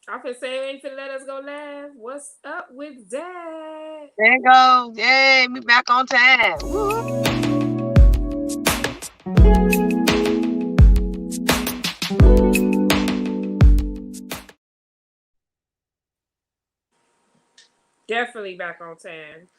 I can say ain't finna let us go last. What's up with that? There you go. Yay, we back on time. Woo. Definitely back on time.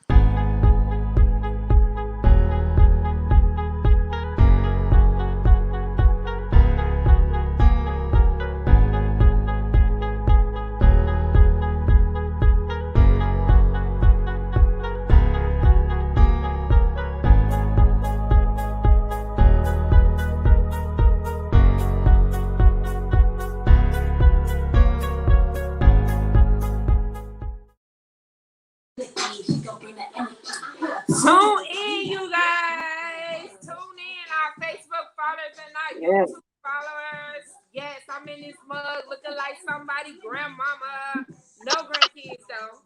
Tune in, you guys. Tune in. Our Facebook followers and our Yeah. YouTube followers. Yes, I'm in this mug looking like somebody grandmama. No grandkids though.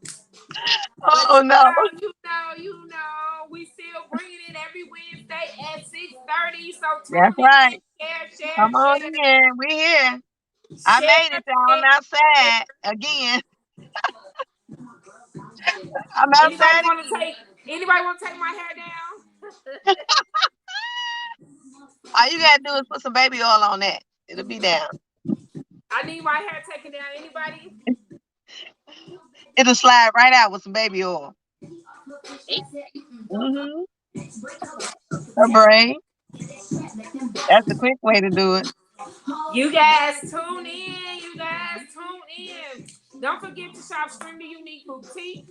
But Oh no. you know, we still bringing it every Wednesday at 6:30. So That's tune in, right. Come on share, in. We here. I share, made it, y'all. I'm share. outside again. I'm Anybody outside want to again. take? Anybody want to take my hair down? All you gotta do is put some baby oil on that. It'll be down. I need my hair taken down. Anybody? It'll slide right out with some baby oil. Mm-hmm. A braid. That's the quick way to do it. You guys tune in. You guys tune in. Don't forget to shop Stream the Unique Boutique.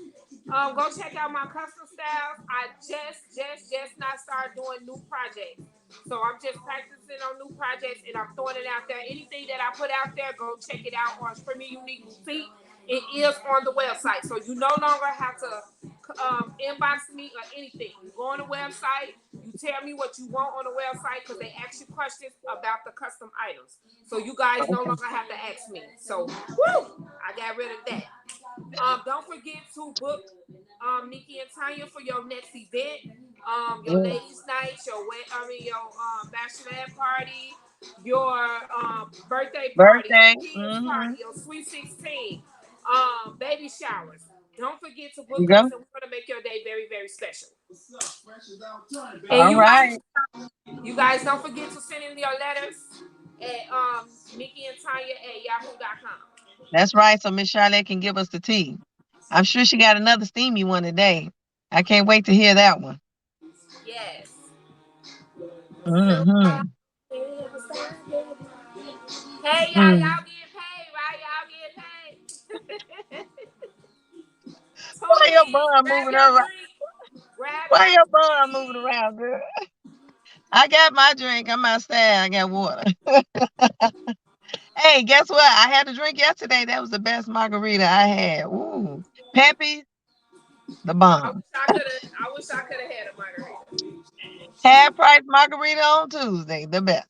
Go check out my custom styles. I just not started doing new projects. So I'm just practicing on new projects and I'm throwing it out there. Anything that I put out there, go check it out on Stream the Unique Boutique. It is on the website. So you no longer have to inbox me or anything. You go on the website, you tell me what you want on the website because they ask you questions about the custom items. So you guys no Okay. longer have to ask me. So woo, I got rid of that. Don't forget to book Nikki and Tanya for your next event. Your Mm. ladies' night, your bachelorette party, your birthday party, Birthday. your kids Mm-hmm. party, your sweet 16, baby showers. Don't forget to There you book us, go. and we're gonna make your day very, very special. And All right. you guys don't forget to send in your letters at Nikki and Tanya at yahoo.com. That's right. So Miss Charlotte can give us the tea. I'm sure she got another steamy one today. I can't wait to hear that one. Yes. Mm-hmm. Hey Mm. y'all getting paid, right? Y'all getting paid. Why Tune your in, bun grab moving your around? drink, grab Why your your bun moving drink. around, girl? I got my drink. I'm outside. I got water. Hey, guess what? I had a drink yesterday. That was the best margarita I had. Ooh, Peppy, the bomb. I wish I could have had a margarita. Half price margarita on Tuesday. The best.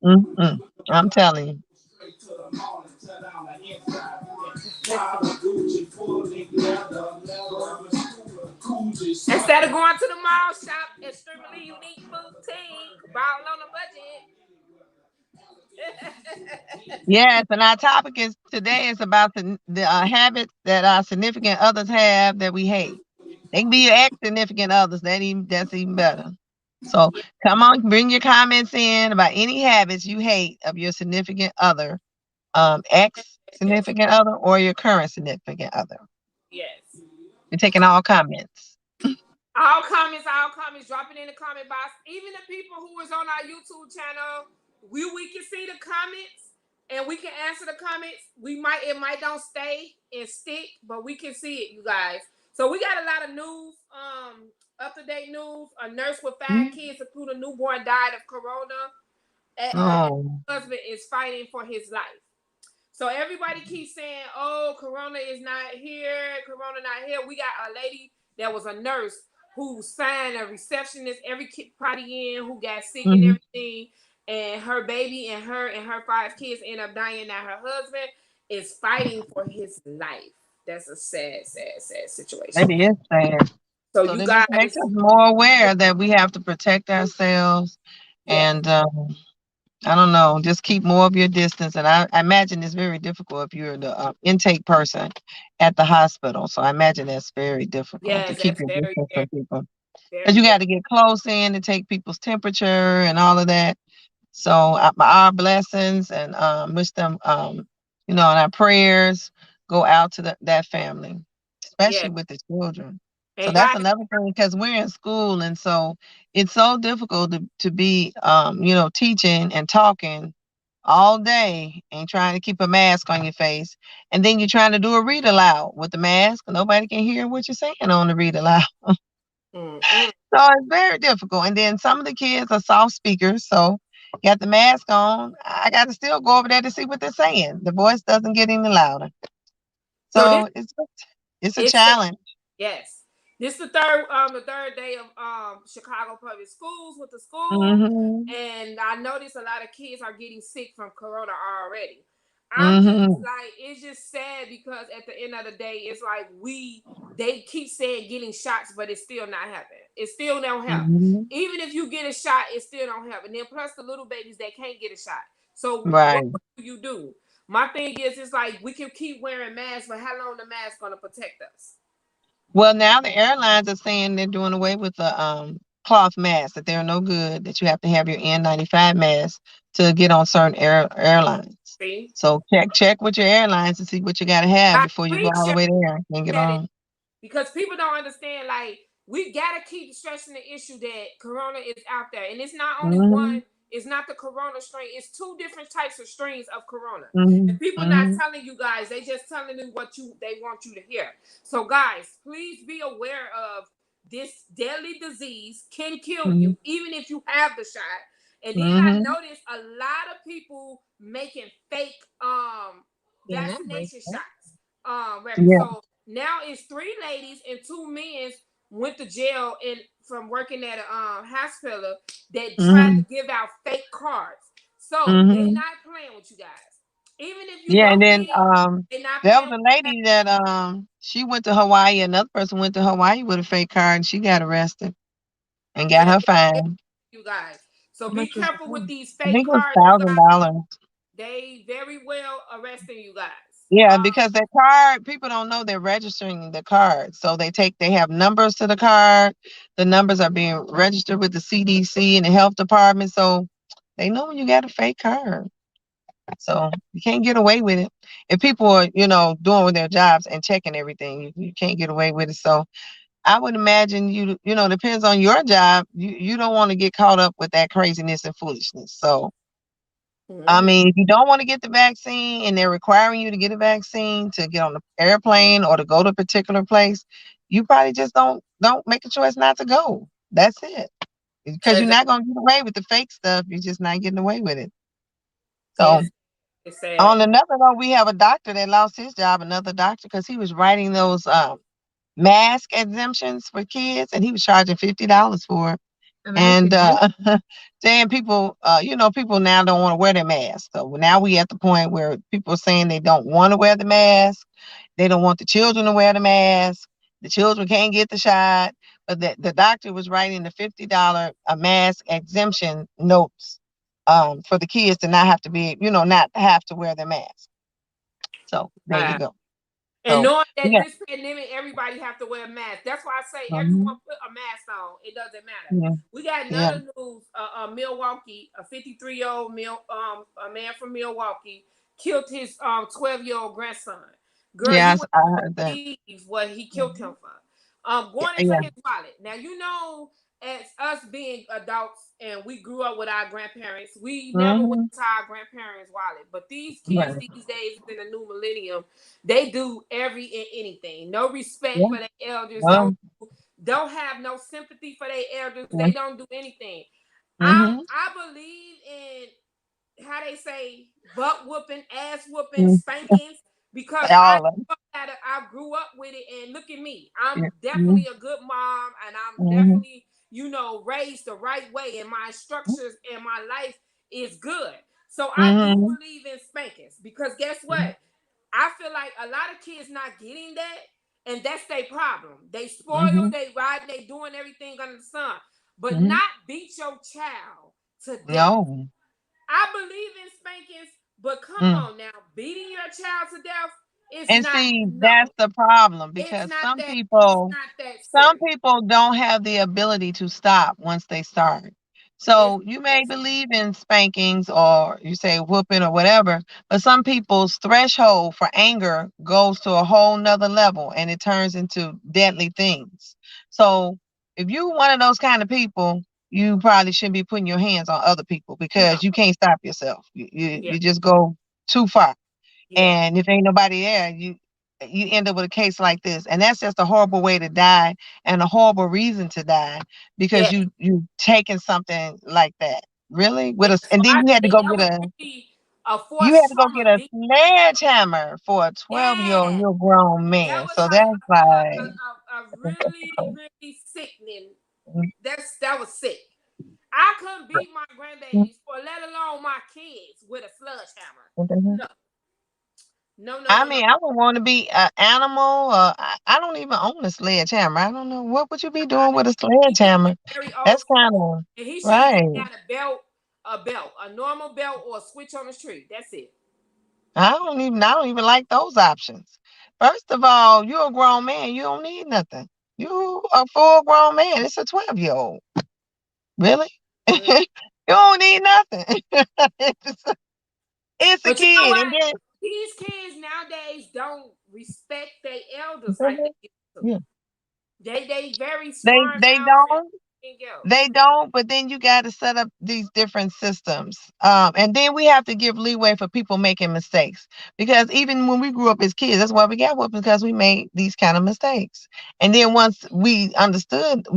Mm, mm. I'm telling you. Instead of going to the mall, shop extremely unique boutique. Ball on a budget. Yes, and our topic is today is about the habits that our significant others have that we hate. They can be your ex significant others. That's even better. So Yeah, come on, bring your comments in about any habits you hate of your significant other, ex yes, significant other, or your current significant other. yes. We're taking all comments. All comments. Drop it in the comment box. Even the people who is on our YouTube channel, we can see the comments and we can answer the comments. It might don't stay and stick, but we can see it, you guys. So we got a lot of news, up to date news. A nurse with 5 kids, including a newborn, died of corona. And Oh, her husband is fighting for his life. So everybody keeps saying, "Oh, Corona is not here. Corona not here." We got a lady that was a nurse who signed a receptionist every party in who got sick and mhm. everything, and her baby and her 5 kids end up dying. Now her husband is fighting for his life. That's a sad, sad, sad That situation. is sad. So So you that just makes guys, us more aware that we have to protect ourselves yes, and I don't know. Just keep more of your distance. And I imagine it's very difficult if you're the intake person at the hospital. So I imagine that's very difficult to Yes, keep that's your very, distance very, from people. Because very, you very. got to get close in to take people's temperature and all of that. So our blessings and wish them, and our prayers go out to that family, Yeah. especially with the children. So And that's guys, another thing because we're in school, and so it's so difficult to be, teaching and talking all day and trying to keep a mask on your face, and then you're trying to do a read aloud with the mask. Nobody can hear what you're saying on the read aloud. mm-mm. So it's very difficult. And then some of the kids are soft speakers, so you got the mask on. I got to still go over there to see what they're saying. The voice doesn't get any louder. So this So it's a it's challenge. yes. This the third day of Chicago public schools with the school, Mhm. and I noticed a lot of kids are getting sick from corona already. I'm just Mhm. like, it's just sad because at the end of the day, it's like they keep saying getting shots, but it's still not happening. It still don't help. Mhm. Even if you get a shot, it still don't help. And then plus the little babies that can't get a shot. So what Right. do you do? My thing is, it's like we can keep wearing masks, but how long the mask gonna protect us? Well, now the airlines are saying they're doing away with the cloth masks, that they're no good, that you have to have your N95 mask to get on certain airlines. See, So check with your airlines to see what you got to have guys, before you go please all the share way there and get that on. because people don't understand. Like, we gotta keep stressing the issue that corona is out there, and it's not only Mhm. one. It's not the corona strain. It's two different types of strains of corona, and Mhm. people not Mhm. telling you guys. They just telling you what they want you to hear. So, guys, please be aware of this deadly disease can kill Mhm. you, even if you have the shot. And then I Mhm. noticed a lot of people making fake Yeah, that makes vaccination sense. shots records. Yeah. So now it's three ladies and two men went to jail and from working at a hospital that tried to Mhm. give out fake cards. So they Mhm. not playing with you guys. Even if you Yeah, and don't then get it, they not there playing was with a you lady that she went to Hawaii. Another person went to Hawaii with a fake card, and she got arrested and got guys. her Yeah, fine. you guys. So How be much was the careful with fine? these I fake think it was cards, you guys. $1,000. They very well arresting you guys. Yeah, because that card, people don't know they're registering the card. So they have numbers to the card. The numbers are being registered with the CDC and the health department. So they know when you got a fake card. So you can't get away with it. If people are, doing their jobs and checking everything, you can't get away with it. So I would imagine depends on your job. You don't want to get caught up with that craziness and foolishness. So I Mhm. mean, if you don't want to get the vaccine and they're requiring you to get a vaccine to get on the airplane or to go to a particular place, you probably just don't make a choice not to go. That's it. Because you're Exactly. not gonna get away with the fake stuff. You're just not getting away with it. So It's sad. on another note, we have a doctor that lost his job, another doctor, because he was writing those mask exemptions for kids and he was charging $50 for it. And saying people, people now don't want to wear their mask. So now we at the point where people are saying they don't want to wear the mask. They don't want the children to wear the mask. The children can't get the shot. But the doctor was writing the $50 a mask exemption notes for the kids to not have to not have to wear their mask. So there you Wow. go. And So knowing that yeah. this pandemic, everybody have to wear a mask. That's why I say everyone Mhm. put a mask on. It doesn't matter. Yeah. We got Yeah. another news. Milwaukee, a 53-year-old a man from Milwaukee killed his 12-year-old grandson. Girl, you Yes, would I not heard that. believe what he killed him Mhm. for. Yeah. Going into Yeah. his wallet. Now as us being adults and we grew up with our grandparents, we never went Hmm. to our grandparents' wallet. But these kids Right. these days in the new millennium, they do every and anything. No respect Yeah. for their elders. Well, Don't have no sympathy for their elders. yeah. They don't do anything. Mhm. I believe in how they say butt whooping, ass whooping, Mhm. spankings because All of I grew up with it and look at me. I'm it. definitely a good mom and I'm Mhm. definitely, raised the right way and my structures and my life is good. So I do Mhm. believe in spankings because guess what? I feel like a lot of kids not getting that, and that's their problem. They spoiled, Mhm. they riding, they doing everything under the sun, but Mhm. not beat your child to death. No. I believe in spankings, but come Mm. on now, beating your child to death is And not, see, that's no. the problem It's because not that. It's not that some serious. people don't have the ability to stop once they start. It's So not you may that serious. believe in spankings or you say whooping or whatever, but some people's threshold for anger goes to a whole nother level and it turns into deadly things. So if you one of those kind of people, you probably shouldn't be putting your hands on other people No. because you can't stop yourself. Yeah. You just go too far. Yeah. And if ain't nobody there, you end up with a case like this. And that's just a horrible way to die and a horrible reason to die because Yeah. you taking something like that. Really? Yeah. With us So and then I you had to think go that get was a really a you had forced to go trauma. get a sledgehammer for a 12-year-old, Yeah. you're a grown That man. was So like that's like a really, really sickening. That was sick. I couldn't beat my grandbabies for, let alone my kids, with a sledgehammer. No, no, no, I no, no. mean, I would want to be an animal. I don't even own a sledgehammer. I don't know what would you be doing with a He was sledgehammer. very That's old kind school, of and he should have just right. got a normal belt, or a switch on the tree. That's it. I don't even like those options. First of all, you're a grown man. You don't need nothing. You a full grown man. It's a 12-year-old. Really? Mm. You don't need nothing. it's, a, it's a But you know kid. what? And then These kids nowadays don't respect their elders like they used to. yeah, They very they smart they mouth and don't. everything else. They don't, but then you got to set up these different systems. And then we have to give leeway for people making mistakes. Because even when we grew up as kids, that's why we got whooped because we made these kind of mistakes. And then once we understood,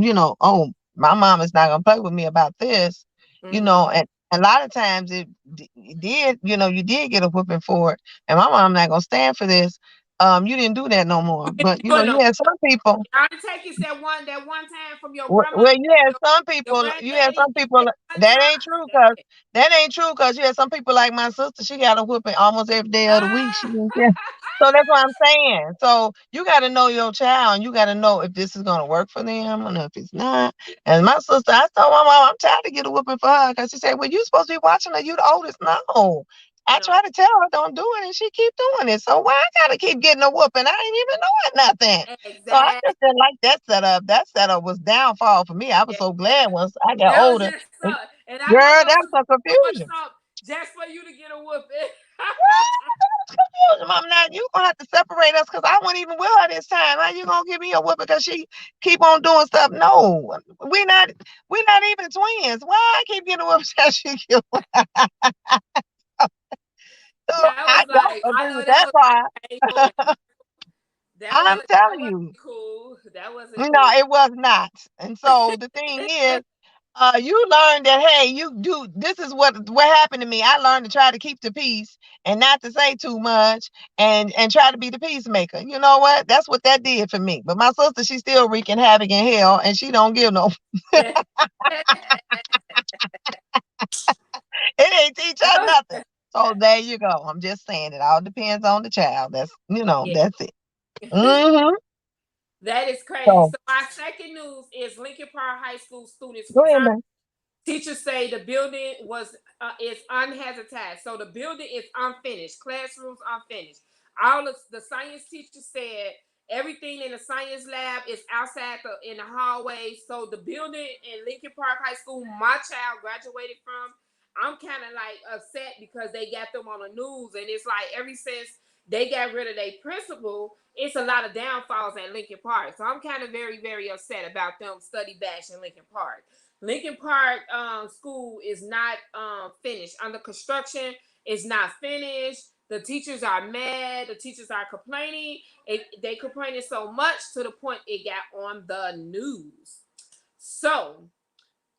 oh, my mom is not going to play with me about this, Mm-hmm. and a lot of times it did, you did get a whooping for it. And my mom not going to stand for this. You didn't do that no more. But, You you know, had some people. all it takes is that one time from your grandma, Well, you had your, some your people. You had granddaddy. some Just people. that one That ain't time. true, That's cause it. that ain't true, cause you had some people like my sister. She got a whooping almost every day of the week. She Ah, didn't care. So that's what I'm saying. So you got to know your child, and you got to know if this is gonna work for them or if it's not. And my sister, I told my mom, I'm tired to get a whooping for her, cause she said, "Well, you supposed to be watching her. You the oldest." No, I no, try to tell her don't do it, and she keep doing it. So why I gotta keep getting a whooping? I ain't even knowing nothing. So I just exactly. didn't like that setup. That setup was downfall for me. I was Yeah, so glad once I got that was older. just so. And I know Girl, your that was sister some so much confusion. something just for you to get a whooping. Mom, now you gonna have to separate us because I wasn't even with her this time. How you gonna give me a whooping because she keep on doing stuff? No, we not we not even twins. Why I keep getting a whooping because she keep so That I was don't like, I agree know with that that was like part. painful. I'm That telling wasn't you. cool. That wasn't No, cool. it was not. And so the thing is, you learn that hey, you do this is what happened to me. I learned to try to keep the peace and not to say too much and try to be the peacemaker. You know what? That's what that did for me. But my sister, she's still wreaking havoc in hell and she don't give no Yeah. it ain't teach her nothing. So there you go. I'm just saying it all depends on the child. Yeah. That's it. Mm-hmm. That is crazy. So So our second news is Lincoln Park High School students go ahead, return. man. Teachers say the building is unhazardized, so the building is unfinished. Classrooms unfinished. All of the science teachers said everything in the science lab is outside in the hallway. So the building in Lincoln Park High School, my child graduated from, I'm kind of like upset because they got them on the news, and it's like ever since they got rid of their principal, it's a lot of downfalls at Lincoln Park. So I'm kind of very, very upset about them study bash in Lincoln Park. Lincoln Park School is not finished. Under construction, it's not finished. The teachers are mad. The teachers are complaining. They complaining so much to the point it got on the news. So,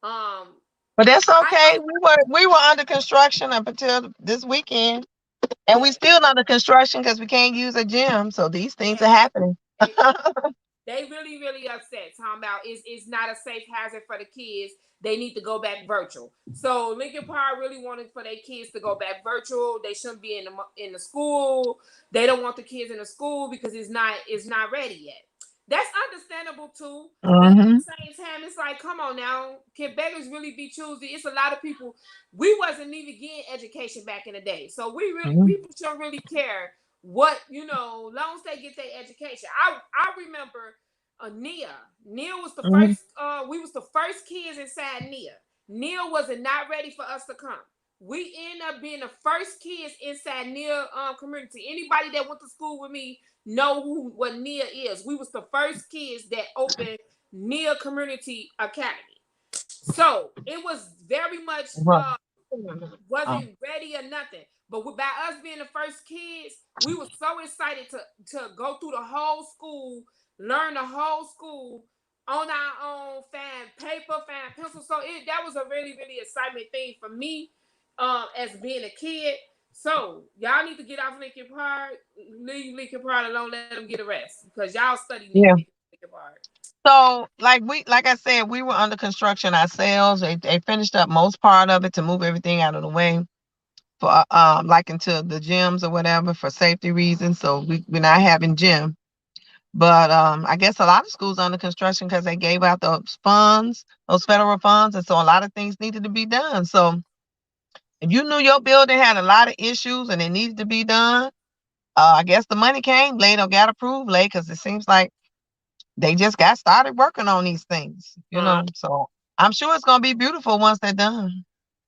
um, But that's I okay. don't. We were under construction up until this weekend. And we Yeah, still under construction because we can't use a gym. So these things are yeah. happening. They really, really upset. Talking about it's not a safe hazard for the kids. They need to go back virtual. So Lincoln Park really wanted for their kids to go back virtual. They shouldn't be in the school. They don't want the kids in the school because it's not ready yet. That's understandable too. But at Mm-hmm. the same time, it's like, come on now, can beggars really be choosy? It's a lot of people. We wasn't even getting education back in the day, so Mm-hmm. people shouldn't really care what long as they get their education. I remember Nia. Nia was the Mm-hmm. first. We was the first kids inside Nia. Nia was not ready for us to come. We end up being the first kids inside Nia community. Anybody that went to school with me know what Nia is. We was the first kids that opened Nia Community Academy. So it was very much Right. Oh. wasn't ready or nothing. But by us being the first kids, we were so excited to go through the whole school, learn the whole school on our own, find paper, find pencil. So that was a really, really exciting thing for me as being a kid. So y'all need to get off Lincoln Park, leave Lincoln Park alone, let them get a rest because y'all study Yeah. Lincoln Park. So, like I said, we were under construction ourselves. They finished up most part of it to move everything out of the way for like into the gyms or whatever for safety reasons. So we're not having gym. But I guess a lot of schools under construction because they gave out those funds, those federal funds, and so a lot of things needed to be done. So if you knew your building had a lot of issues and it needed to be done, I guess the money came late or got approved late because it seems like they just got started working on these things, Uh, So I'm sure it's gonna be beautiful once they're done.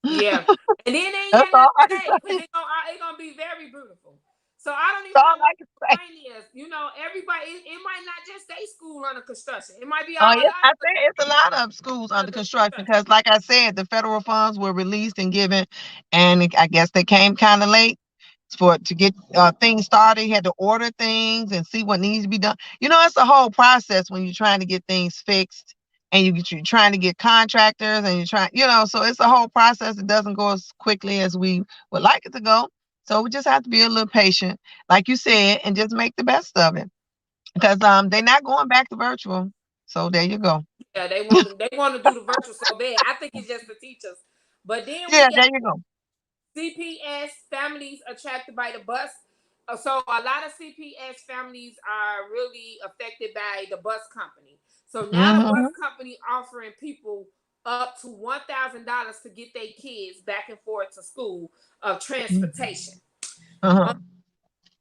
yeah. And then they ain't That's got all nothing I to can say because say. it's gonna be very beautiful. So I don't That's even all know what I can the say. point is. Everybody it might not just stay school under construction. It might be Oh all yeah, I out think it's a lot of schools under under construction construction. because, like I said, the federal funds were released and given, and I guess they came kind of late to get things started. You had to order things and see what needs to be done. It's a whole process when you're trying to get things fixed, and you're trying to get contractors, and you're trying, so it's a whole process. It doesn't go as quickly as we would like it to go. So we just have to be a little patient, like you said, and just make the best of it. Because they're not going back to virtual. So there you go. Yeah, they want to do the virtual so bad. I think it's just to teach us. But then Yeah, we got there you go. CPS families attracted by the bus. So a lot of CPS families are really affected by the bus company. So now the bus Mm-hmm. company offering people up to $1,000 to get their kids back and forth to school of transportation. Uh-huh.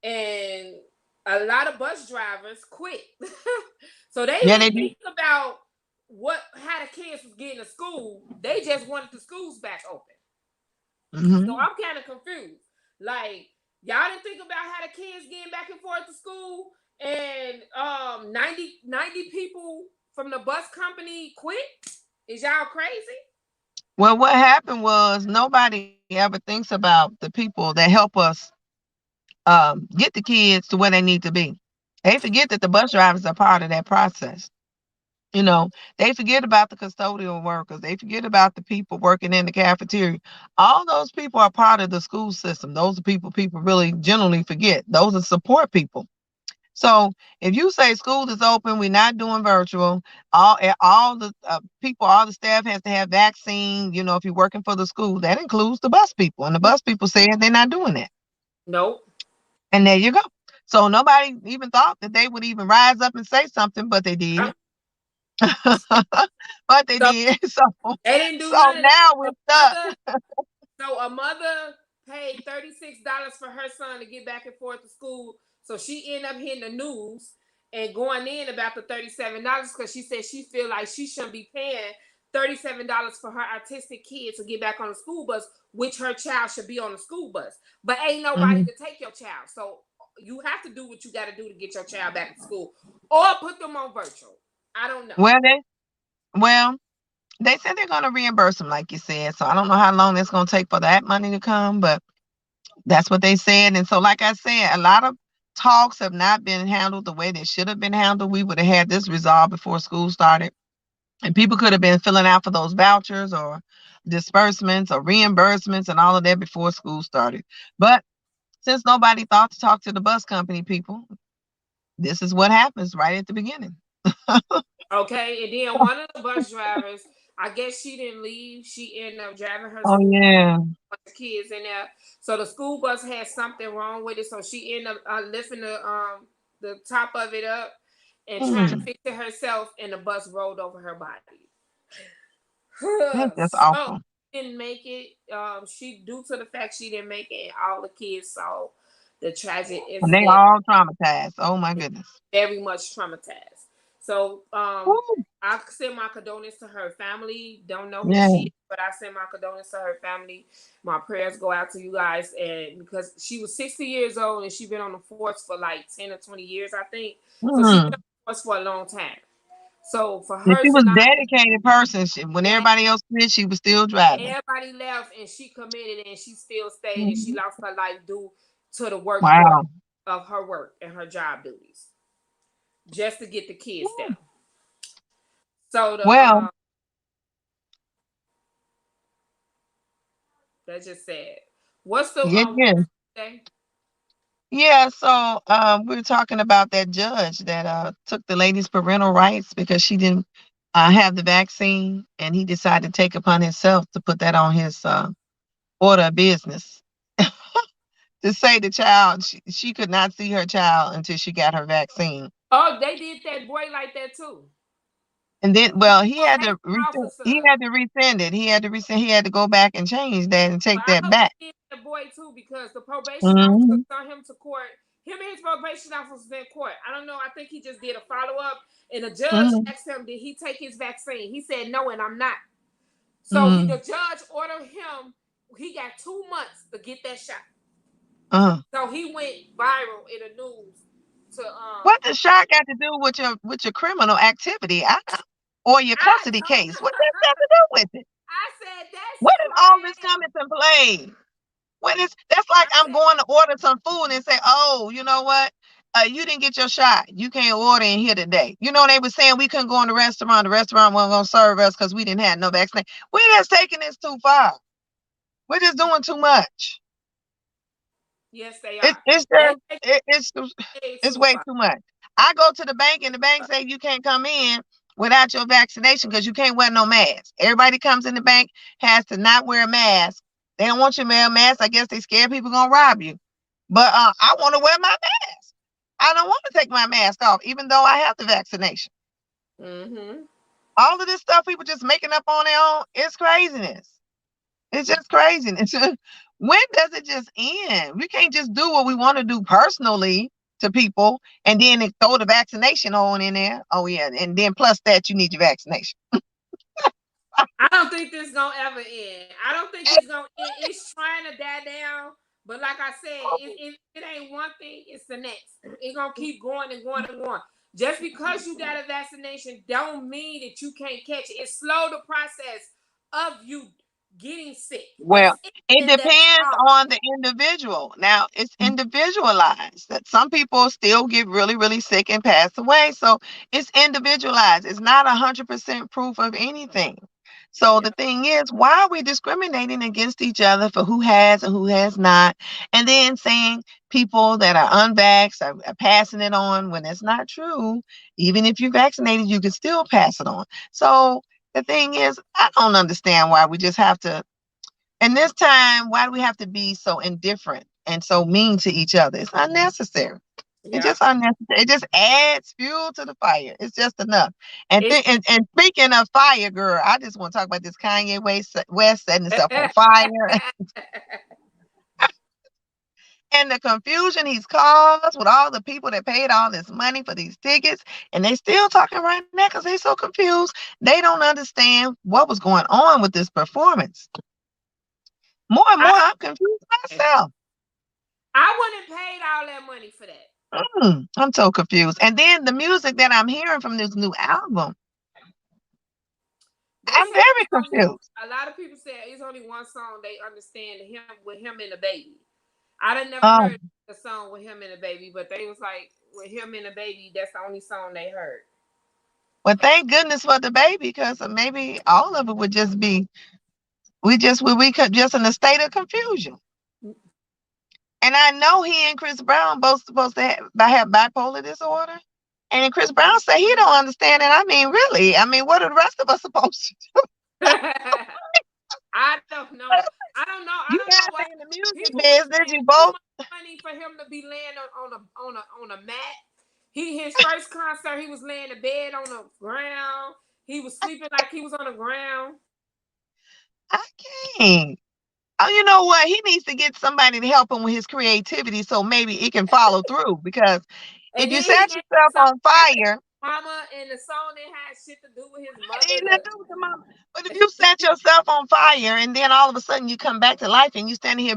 And a lot of bus drivers quit. So they Yeah, didn't they do. think about how the kids was getting to school. They just wanted the schools back open. So Mm-hmm. I'm kind of confused. Like, y'all didn't think about how the kids getting back and forth to school and 90 people from the bus company quit? Is y'all crazy? Well, what happened was nobody ever thinks about the people that help us get the kids to where they need to be. They forget that the bus drivers are part of that process. You know, they forget about the custodial workers. They forget about the people working in the cafeteria. All those people are part of the school system. Those are people really generally forget. Those are support people. So if you say school is open, we're not doing virtual. All the people, all the staff has to have vaccine. If you're working for the school, that includes the bus people, and the bus people said they're not doing that. Nope. And there you go. So nobody even thought that they would even rise up and say something, but they did. But they So did. they didn't do So none of that. now we're A stuck. mother, so a mother paid $36 for her son to get back and forth to school. So she ended up hearing the news and going in about the $37 because she said she feel like she shouldn't be paying $37 for her autistic kid to get back on the school bus, which her child should be on the school bus. But ain't nobody Mhm. to take your child. So you have to do what you got to do to get your child back to school or put them on virtual. I don't know. Well, well, they said they're going to reimburse them, like you said. So I don't know how long it's going to take for that money to come, but that's what they said. And so, like I said, a lot of talks have not been handled the way they should have been handled. We would have had this resolved before school started. And people could have been filling out for those vouchers or disbursements or reimbursements and all of that before school started. But since nobody thought to talk to the bus company people, this is what happens right at the beginning. Okay, and then one of the bus drivers, I guess she didn't leave. She ended up driving her Oh school yeah. bunch of kids in there. So the school bus had something wrong with it. So she ended up lifting the top of it up, and trying to fix it herself, and the bus rolled over her body. That's just So awful. didn't make it. She, due to the fact she didn't make it, and all the kids saw the tragic And they incident, all traumatized. Oh my goodness. very much traumatized. So Woo. I send my condolences to her family. Don't know who Yeah. she is, but I send my condolences to her family. My prayers go out to you guys, and because she was 60 years old and she's been on the force for like 10 or 20 years, I think. So she's been on Mm. the force for a long time. So for And her she to was a not, dedicated person. When man, everybody else quit, she was still driving. everybody left and she committed and she still stayed and she Mhm. lost her life due to the work part Wow. of her work and her job duties just to get the kids down. So the Well, that's just sad. What's the yeah, yeah. say? Yeah, so we were talking about that judge that took the lady's parental rights because she didn't have the vaccine, and he decided to take upon himself to put that on his order of business to say the child she could not see her child until she got her vaccine. Oh, they did that boy like that too. And then, well, Oh, hey, officer. he had to rescind, he had to go back and change that and But take I that hope back. they did that boy too because the probation officer Hmm. sent him to court. Him and his probation officer was in court. I don't know. I think he just did a follow up, and the judge Hmm. asked him, "Did he take his vaccine?" He said, "No, and I'm not." So the Hmm. judge ordered him. He got 2 months to get that shot. uh So he went viral in the news to What does shot got to do with your criminal activity, or your I custody don't case? What does that got to do with it? I said that's When did all this come crazy. into play? That's like I I'm said going to order some food and say, oh, you know what? You didn't get your shot. You can't order in here today. You know, they were saying we couldn't go in the restaurant. The restaurant wasn't going to serve us because we didn't have no vaccine. We're just taking this too far. We're just doing too much. yes they It, are. it's They just take it, it's it it's too way far. too much. I go to the bank and the bank say you can't come in without your vaccination because you can't wear no mask. Everybody comes in the bank has to not wear a mask. They don't want you to wear a mask. I guess they scared people gonna rob you. But I want to wear my mask. I don't want to take my mask off, even though I have the vaccination. Mm-hmm. All of this stuff people just making up on their own, it's craziness. It's just craziness. When does it just end? We can't just do what we want to do personally to people and then they throw the vaccination on in there. Oh yeah, and then plus that you need your vaccination. I don't think this gonna ever end. I don't think it's gonna end. It's trying to die down, but like I said, it ain't one thing, it's the next. It's gonna keep going and going and going. Just because you got a vaccination don't mean that you can't catch it. It slow the process of you getting sick. Well, That's it. it And that's depends all. on the individual. Now, it's individualized. That some people still get really, really sick and pass away. So it's individualized. It's not 100% proof of anything. So Yeah. the thing is, why are we discriminating against each other for who has and who has not? And then saying people that are unvaxxed are passing it on when it's not true. Even if you're vaccinated, you can still pass it on. So the thing is, I don't understand why we just have to, and this time, why do we have to be so indifferent and so mean to each other? It's unnecessary. It's Yeah. just unnecessary. It just adds fuel to the fire. It's just enough. It's And speaking of fire, girl, I just want to talk about this West setting himself on fire and the confusion he's caused with all the people that paid all this money for these tickets. And they still talking right now because they so confused. They don't understand what was going on with this performance. More and more, I I'm confused myself. I wouldn't paid all that money for that. I'm so confused. And then the music that I'm hearing from this new album, They I'm said very it's only confused. a lot of people said it's only one song they understand him with him and the baby. I done never Oh, heard the song with him and the baby, but they was like with him and the baby, that's the only song they heard. well, thank goodness for the baby, because maybe all of it would just be we could just in a state of confusion. And I know he and Chris Brown both supposed to have bipolar disorder. And then Chris Brown said he don't understand it. I mean, really? I mean, what are the rest of us supposed to do? I don't know. I don't know. I You don't know guys why in the music people was business, paying you too both. much money for him to be laying on a mat His first concert, he was laying in bed on the ground. He was sleeping like he was on the ground. I can't. Oh, you know what? He needs to get somebody to help him with his creativity so maybe it can follow through. Because And if you then he set made a yourself song on fire, Mama, and the song that had shit to do with his it mother. ain't nothing to do with the mama. But if you set yourself on fire and then all of a sudden you come back to life and you standing here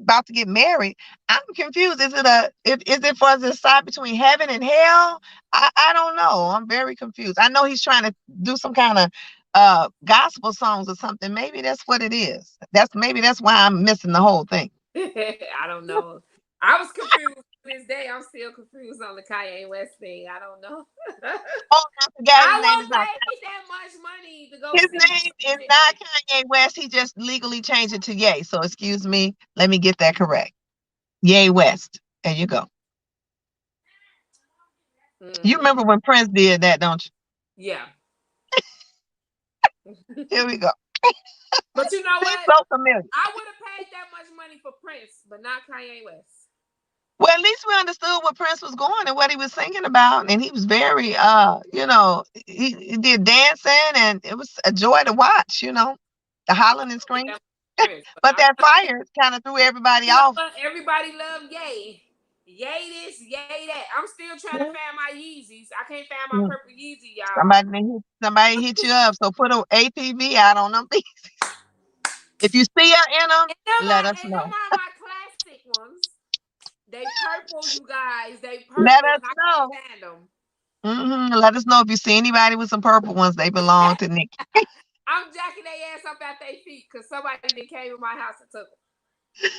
about to get married, I'm confused. Is it for the side between heaven and hell? I don't know. I'm very confused. I know he's trying to do some kind of gospel songs or something. Maybe that's what it is. That's why I'm missing the whole thing. I don't know. I was confused to this day. I'm still confused on the Kanye West thing. I don't know. Oh, I forgot his I name is won't not. pay that much money to go His see name is not Kanye West. He just legally changed it to Ye. So excuse me. Let me get that correct. Ye West. There you go. You remember when Prince did that, don't you? Yeah. Here we go. But you know Seems what? so familiar. I would have paid that much money for Prince, but not Kanye West. Well, at least we understood what Prince was going and what he was thinking about. And he was very he did dancing and it was a joy to watch, the hollering and screaming. Prince, But that fire kind of threw everybody you know off. what? Everybody loved Ye. Yay this, yay that. I'm still trying to find my Yeezys. I can't find my Mm. purple Yeezy, y'all. Somebody hit you up. So put an APV out on them. If you see her in them, let us And them know. are my classic ones. They purple, you guys. They Let purple, us and I can't know. find them. Let us know if you see anybody with some purple ones. They belong to Nikki. I'm jacking their ass up at their feet because somebody that came in my house and took them.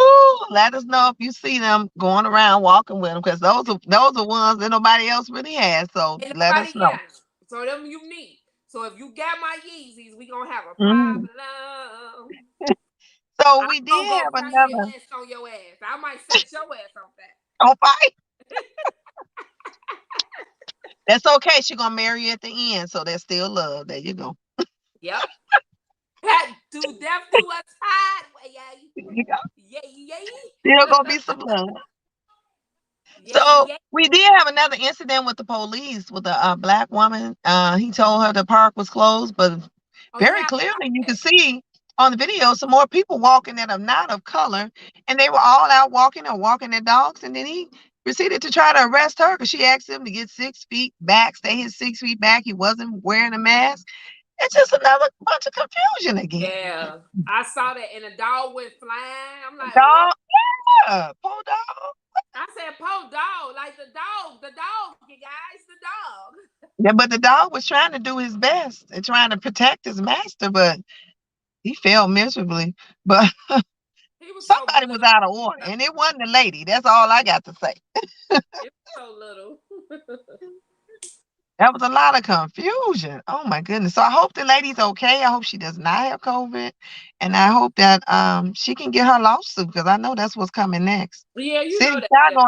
Ooh, let us know if you see them going around walking with them, because those are ones that nobody else really has. So And let nobody us know. got them. So them unique. So if you got my Yeezys, we gonna have a Mhm. problem. So I'm we did gonna go have Kanye another West on your ass. I might set your ass on that. on fire. That's okay. She's gonna marry you at the end, so there's still love. There you go. Yep. Do death do us hard. You go. Yay, yay. Still gonna be some love. Yay, So yay. we did have another incident with the police with a black woman. He told her the park was closed, but Oh very yeah. clearly you can see on the video some more people walking that are not of color, and they were all out walking or walking their dogs, and then he proceeded to try to arrest her because she asked him to get 6 feet back, stay his 6 feet back. He wasn't wearing a mask. It's just another bunch of confusion again. Yeah. I saw that and the dog went flying. I'm like, what? Dog, yeah, poor dog. I said, po dog. Like the dog, you guys, the dog. Yeah, but the dog was trying to do his best and trying to protect his master, but he failed miserably. But He was so somebody was little. out of order, and it wasn't the lady. That's all I got to say. It was so little. That was a lot of confusion. Oh my goodness. So I hope the lady's okay. I hope she does not have COVID. And I hope that she can get her lawsuit, because I know that's what's coming next. Yeah, you City know that. Chicago,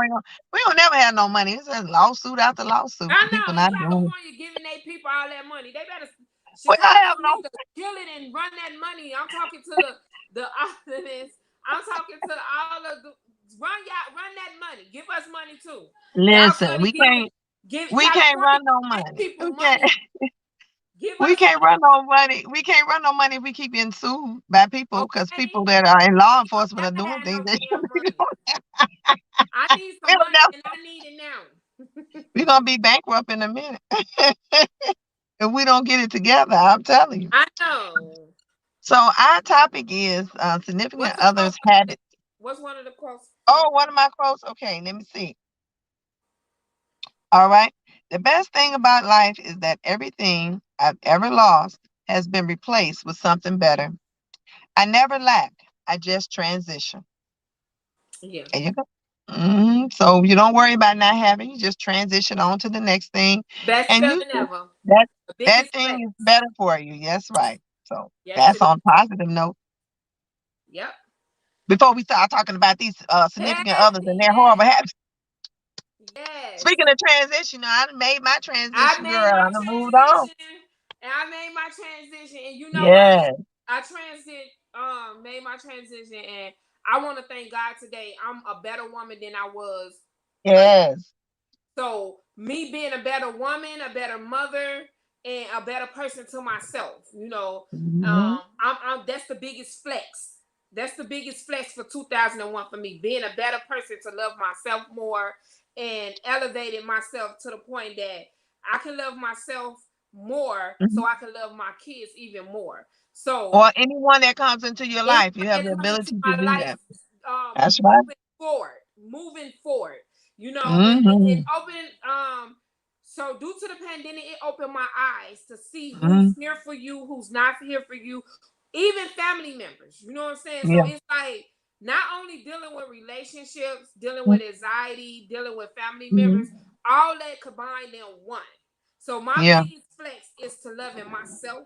we don't never have no money. It's just lawsuit after lawsuit I for people know. And not doing it. California giving their people all that money. They better We don't have Chicago no. needs to kill it and run that money. I'm talking to the optimists. I'm talking to all of the run that money. Give us money too. Y'all Listen, could have given give we can't California run no give money. people money. Give We us can't money. run no money. We can't run no money if we keep getting sued by people, because people Okay. that are in law We don't enforcement are never doing have things no they damn shouldn't be money. doing. I need some We don't money never, and I need it now. we're gonna be bankrupt in a minute if we don't get it together. I'm telling you. I know. So our topic is significant What's the quote? others habits. What's one of the quotes? Oh, one of my quotes. Okay, let me see. All right. The best thing about life is that everything I've ever lost has been replaced with something better. I never lack. I just transition. Yeah. There you go. So you don't worry about not having. You just transition on to the next thing, Best and you feeling ever. that The that biggest thing flex. is better for you. Yes, right. So Yes, that's it is. on positive note. Yep. Before we start talking about these significant Yes, others and their horrible yes, habits. yes. Speaking of transition, I done made my I transition, made girl. my I done moved on. transition, and I made my transition, and you know what? Yes, Made my transition, and I want to thank God today. I'm a better woman than I was a yes. So me being a better woman, a better mother, and a better person to myself, I'm that's the biggest flex. That's the biggest flex for 2001 for me, being a better person to love myself more and elevating myself to the point that I can love myself more so I can love my kids even more. So Or anyone that comes into your anyone life, you have that the comes into ability to my do life, that. That's right. moving forward, and Mm-hmm. open. So due to the pandemic, it opened my eyes to see who's Mm-hmm. here for you, who's not here for you, even family members. You know what I'm saying? So Yeah. it's like not only dealing with relationships, dealing with anxiety, dealing with family members, Mm-hmm. all that combined in one. So my Yeah. biggest flex is to loving myself,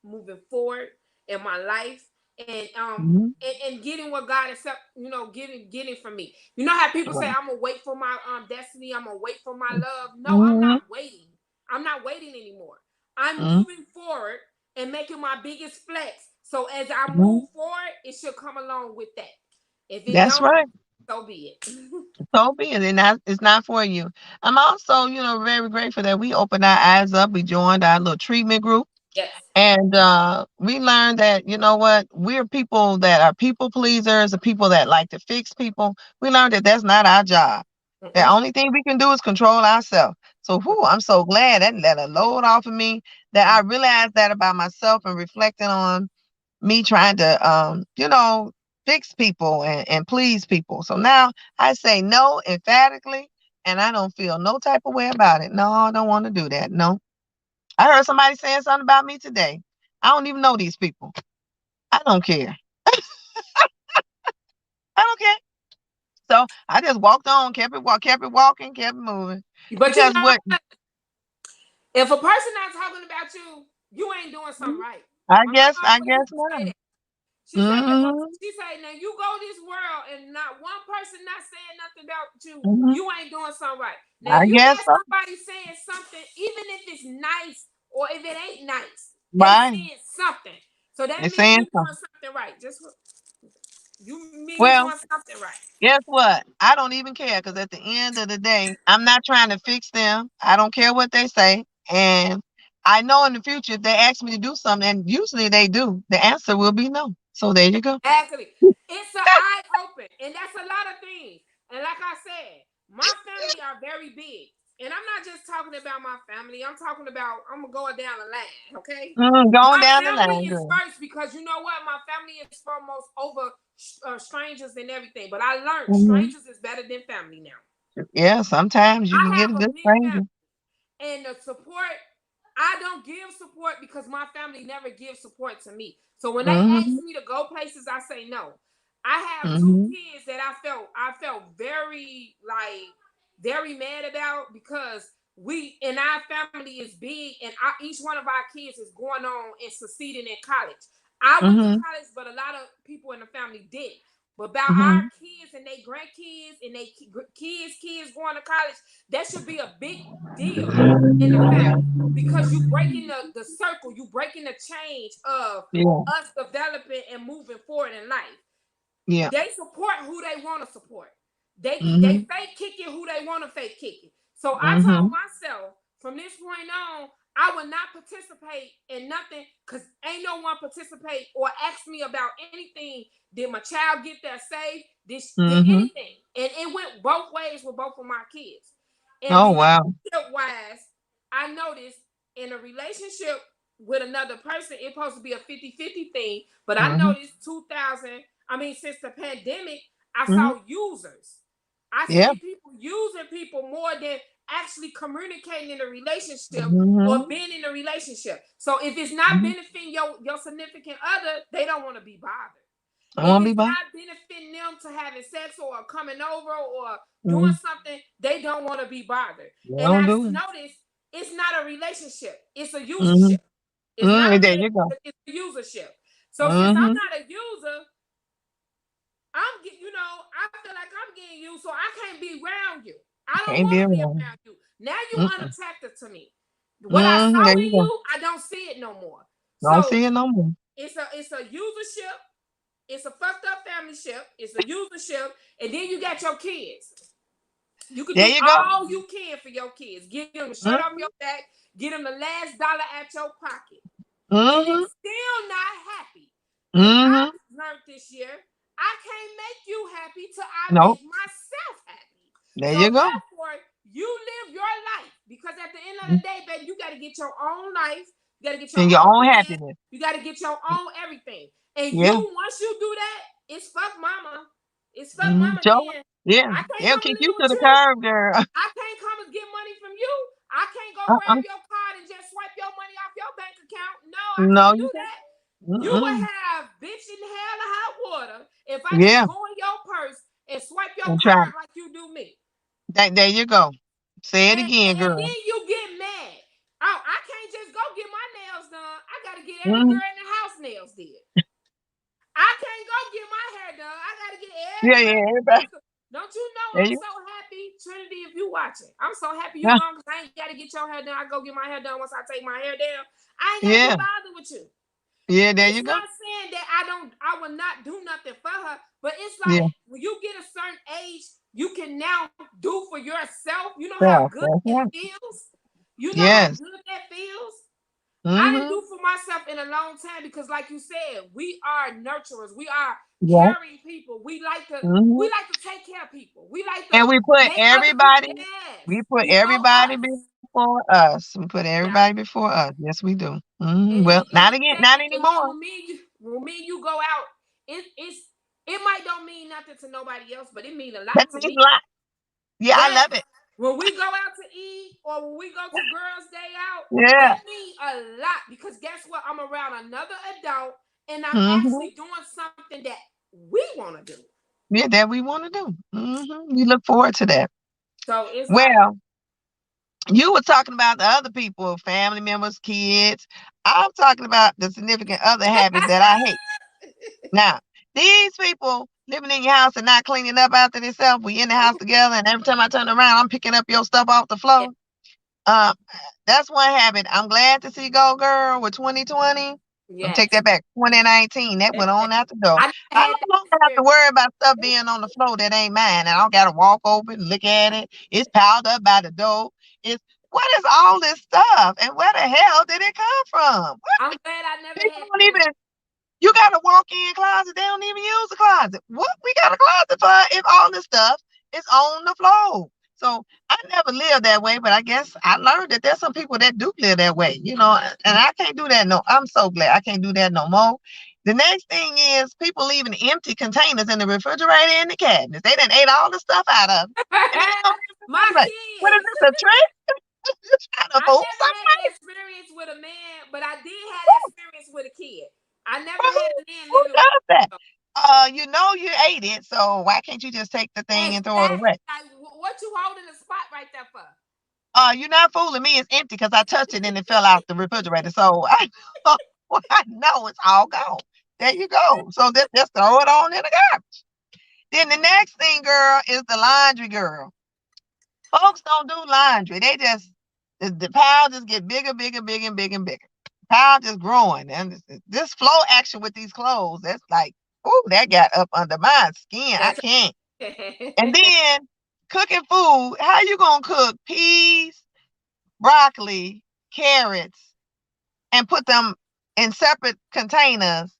moving forward in my life, and Mm-hmm. and getting what God is getting from me. You know how people say Right. I'm gonna wait for my destiny, I'm gonna wait for my love. No, I'm Mm-hmm. not waiting. I'm not waiting anymore. I'm Mm-hmm. moving forward and making my biggest flex. So as I Mm-hmm. move forward, it should come along with that. If it That's don't, right. so be it. So be it, and that it's not for you. I'm also, very grateful that we opened our eyes up. We joined our little treatment group. Yes. And we learned that, you know what, we're people that are people pleasers, the people that like to fix people. We learned that that's not our job. The Mm-mm. only thing we can do is control ourselves. So, I'm so glad that let a load off of me, that I realized that about myself and reflecting on me trying to, fix people and please people. So now I say no emphatically, and I don't feel no type of way about it. No, I don't want to do that. No. I heard somebody saying something about me today. I don't even know these people. I don't care. I don't care. So I just walked on, kept it walking, kept it moving. But you Because know, what if a person not talking about you, you ain't doing something right. I My guess, mama I always guess used to say not. that. She said, Mm-hmm. now you go this world and not one person not saying nothing about you, Mm-hmm. you ain't doing something right. Now, if I you guess got so. somebody saying something, even if it's nice or if it ain't nice, they Right. saying something. So that They're means saying you doing something. something right. Just you mean you Well, doing something right. guess what? I don't even care, because at the end of the day, I'm not trying to fix them. I don't care what they say. And I know in the future, if they ask me to do something, and usually they do, the answer will be no. So there you go. Exactly. It's an eye open, and that's a lot of things. And like I said, my family are very big. And I'm not just talking about my family. I'm talking about I'm gonna go down the line, okay? Going My down the family line, is girl. first because you know what? My family is foremost over strangers and everything. But I learned Hmm. strangers is better than family now. Yeah, sometimes you I can get a have a good big stranger. family, and the support, I don't give support because my family never gives support to me. So when they ask Hmm. me to go places, I say no. I have two Hmm. kids that I felt very very mad about because we in our family is big, and each one of our kids is going on and succeeding in college. I went to Hmm. college, but a lot of people in the family did. But about our Hmm. kids and their grandkids and their kids going to college, that should be a big deal in the Yeah. family because you breaking the circle, you breaking the change of Yeah. us developing and moving forward in life. Yeah. They support who they want to support. They Hmm. fake kicking who they want to fake kicking. So I told Hmm. myself from this point on, I will not participate in nothing because ain't no one participate or ask me about anything. Did my child get there safe? Did Hmm. anything? And it went both ways with both of my kids. And Oh, wow. relationship wise, I noticed in a relationship with another person, it's supposed to be a 50-50 thing. But I Hmm. noticed since the pandemic, I Hmm. saw users. I Yeah. see people using people more than actually communicating in a relationship or Hmm. being in a relationship. So if it's not Hmm. benefiting your significant other, they don't want to be bothered. I If want to be it's by. not benefiting them to having sex or coming over or doing Hmm. something, they don't want to be bothered. They And don't I do it. noticed it's not a relationship; it's a Hmm. usership. It's not a There you go. relationship; it's a usership. So since I'm Hmm. not a user, I feel like I'm getting you, so I can't be around you. I don't Can't want be to be around. around you. Now you Mm-mm. unattractive to me. What I saw There you in go. you, I don't see it no more. Don't So see it no more. it's a usership, it's a fucked up family ship, it's a usership, and then you got your kids. You can There do you go. all you can for your kids. Get them a shirt off your back. Get them the last dollar at your pocket. And they Mm-hmm. still not happy. And I Mm-hmm. learned this year, I can't make you happy till I Nope. make myself happy. There So you go. therefore, you live your life. Because at the end of the day, baby, you got to get your own life. You got to get your And your own own man. happiness. You got to get your own everything. And you, Yeah. once you do that, it's fuck mama. It's fuck Mm-hmm. mama Sure. then. Yeah. I can't They'll come kick and you live to with the you. curb, girl. I can't come and get money from you. I can't go Uh-uh. grab your card and just swipe your money off your bank account. No, I No, can't you do can't. that. You would Mm-mm. have bitch in hell or hot water if I just Yeah. go in your purse and swipe your And try. card like you do me. There you go. Say it again, And girl. then you get mad. Oh, I can't just go get my nails done. I gotta get every Mm-hmm. girl in the house nails did. I can't go get my hair done. I gotta get Yeah, every yeah, girl. everybody. Don't you know There I'm you so happy, Trinity, if you watching. I'm so happy you go. gone because I ain't gotta get your hair done. I go get my hair done once I take my hair down. I ain't gotta be Yeah. bothered with you. Yeah, there It's you go. not saying that I will not do nothing for her, but it's Yeah. like when you get a certain age, you can now do for yourself. You know how So, good that's that right. feels? You know how Yes. good that feels? I didn't Mm-hmm. do for myself in a long time because, like you said, we are nurturers. We are Yeah. caring people. Mm-hmm. We like to take care of people. We like And to make other people. we Yes, put before everybody us. before us. We put Yeah. everybody before us. Yes, we do. Mm-hmm. And Well, not again, not then anymore. when me and you go out, it might don't mean nothing to nobody else, but it means a lot That to means me. a lot. Yeah, I Yes. love it. When we go out to eat or when we go to girls' day out, Yeah. that means a lot because guess what? I'm around another adult and I'm Mm-hmm. actually doing something that we want to do. Yeah, that we want to do. Mm-hmm. We look forward to that. So it's like, Well, you were talking about the other people, family members, kids. I'm talking about the significant other habits that I hate. Now, these people living in your house and not cleaning up after themselves, we in the house together, and every time I turn around, I'm picking up your stuff off the yeah, floor. Um, that's one habit. I'm glad to see Go Girl with 2020. I'm take yes. that back. 2019. That went on out the door. I never I had that no longer have to experience. worry about stuff being on the floor that ain't mine. And I don't gotta walk over and look at it. It's piled up by the door. It's what is all this stuff? And where the hell did it come from? What? I'm glad I never People had don't that even you got a walk-in closet. They don't even use the closet. What we got a closet for if all this stuff is on the floor? So I never lived that way, but I guess I learned that there's some people that do live that way, and I can't do that. No, I'm so glad I can't do that no more. The next thing is people leaving empty containers in the refrigerator and the cabinets. They done ate all the stuff out of them. And they don't in the My refrigerator. What is kids. this, a trick? You trying to I fool never had somebody? that experience with a man, but I did have that experience with a kid. I never had a man Who living with does that? me. You know you ate it, so why can't you just take the thing and throw it Exactly. away? Like, what you holding the spot right there for? You're not fooling me. It's empty because I touched it and it fell out the refrigerator. So I know it's all gone. There you go. So just throw it on in the garbage. Then the next thing, girl, is the laundry girl. Folks don't do laundry. They just the pile just get bigger, bigger, bigger, and bigger and bigger. Pile just growing, and this flow action with these clothes. That's like, oh, that got up under my skin. I That's can't. And then cooking food. How you gonna cook peas, broccoli, carrots, and put them in separate containers?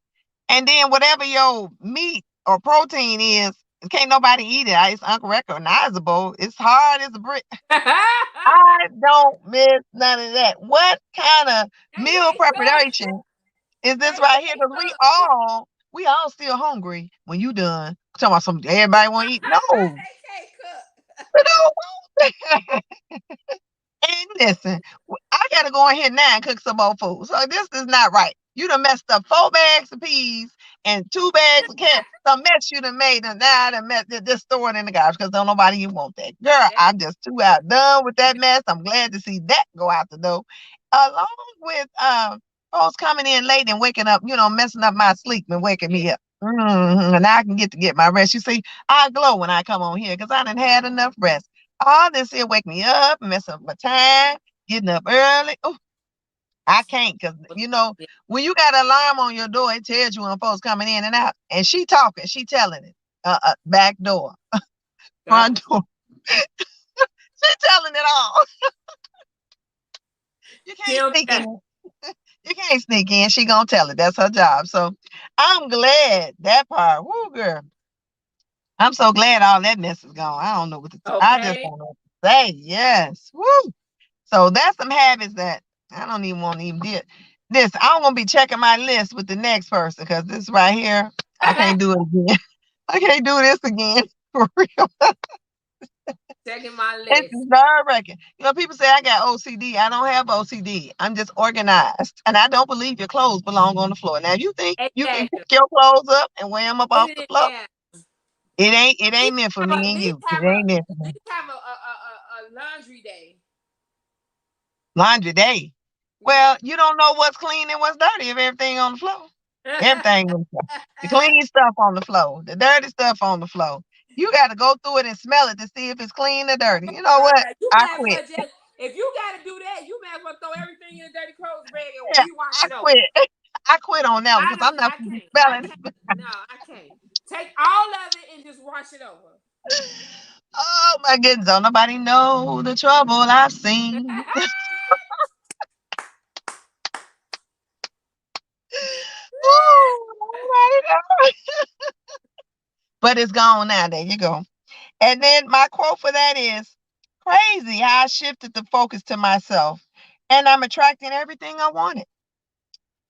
And then whatever your meat or protein is, can't nobody eat it. It's unrecognizable. It's hard as a brick. I don't miss none of that. What kind of they meal can't cook. preparation is this They right here? can't Because cook. we all still hungry when you done. Talking about some everybody want to eat. No, They can't cook. we don't want And listen, I gotta go in here now and cook some more food. So this is not right. You done messed up 4 bags of peas and 2 bags of carrots. The mess you done made, and now I done just throw it in the garbage because don't nobody you want that. Girl, That- I'm just too outdone with that mess. I'm glad to see that go out the door. Along with folks coming in late and waking up, messing up my sleep and waking yeah. me up. And I can get my rest. You see, I glow when I come on here because I done had enough rest. All this here wake me up, mess up my time, getting up early. Oh, I can't because when you got an alarm on your door, it tells you when folks coming in and out. And she talking, she telling it. Back door, God. front door. telling it all. You can't Tell me sneak that. in. You can't sneak in. She gonna tell it. That's her job. So I'm glad that part. Woo, girl. I'm so glad all that mess is gone. I don't know what to. I just Okay. don't know what to say. Yes. Woo. So that's some habits that I don't even want to even do. This I'm gonna be checking my list with the next person because this right here, I can't do it again. I can't do this again for real. Checking my It's list. nerve-wracking. People say I got OCD. I don't have OCD. I'm just organized. And I don't believe your clothes belong on the floor. Now, if you think you can pick Exactly. your clothes up and wear them up Put off it the in floor, there. it ain't meant for Have a, me at and least you. It have a ain't meant for at me. least have a laundry day. Laundry day. Yeah. Well, you don't know what's clean and what's dirty if everything on the floor. Everything on the floor. The clean stuff on the floor. The dirty stuff on the floor. You got to go through it and smell it to see if it's clean or dirty. You know what? You I may as well quit. just if you gotta do that, you may as well throw everything in the dirty clothes bag and Yeah, rewash I it over. quit. I quit on that one because I'm not I going to be can't. I smelling. can't. No, I can't. Take all of it and just wash it over. Oh my goodness, don't nobody know the trouble I've seen. Ooh, nobody know. But it's gone now. There you go. And then my quote for that is crazy how I shifted the focus to myself and I'm attracting everything I wanted.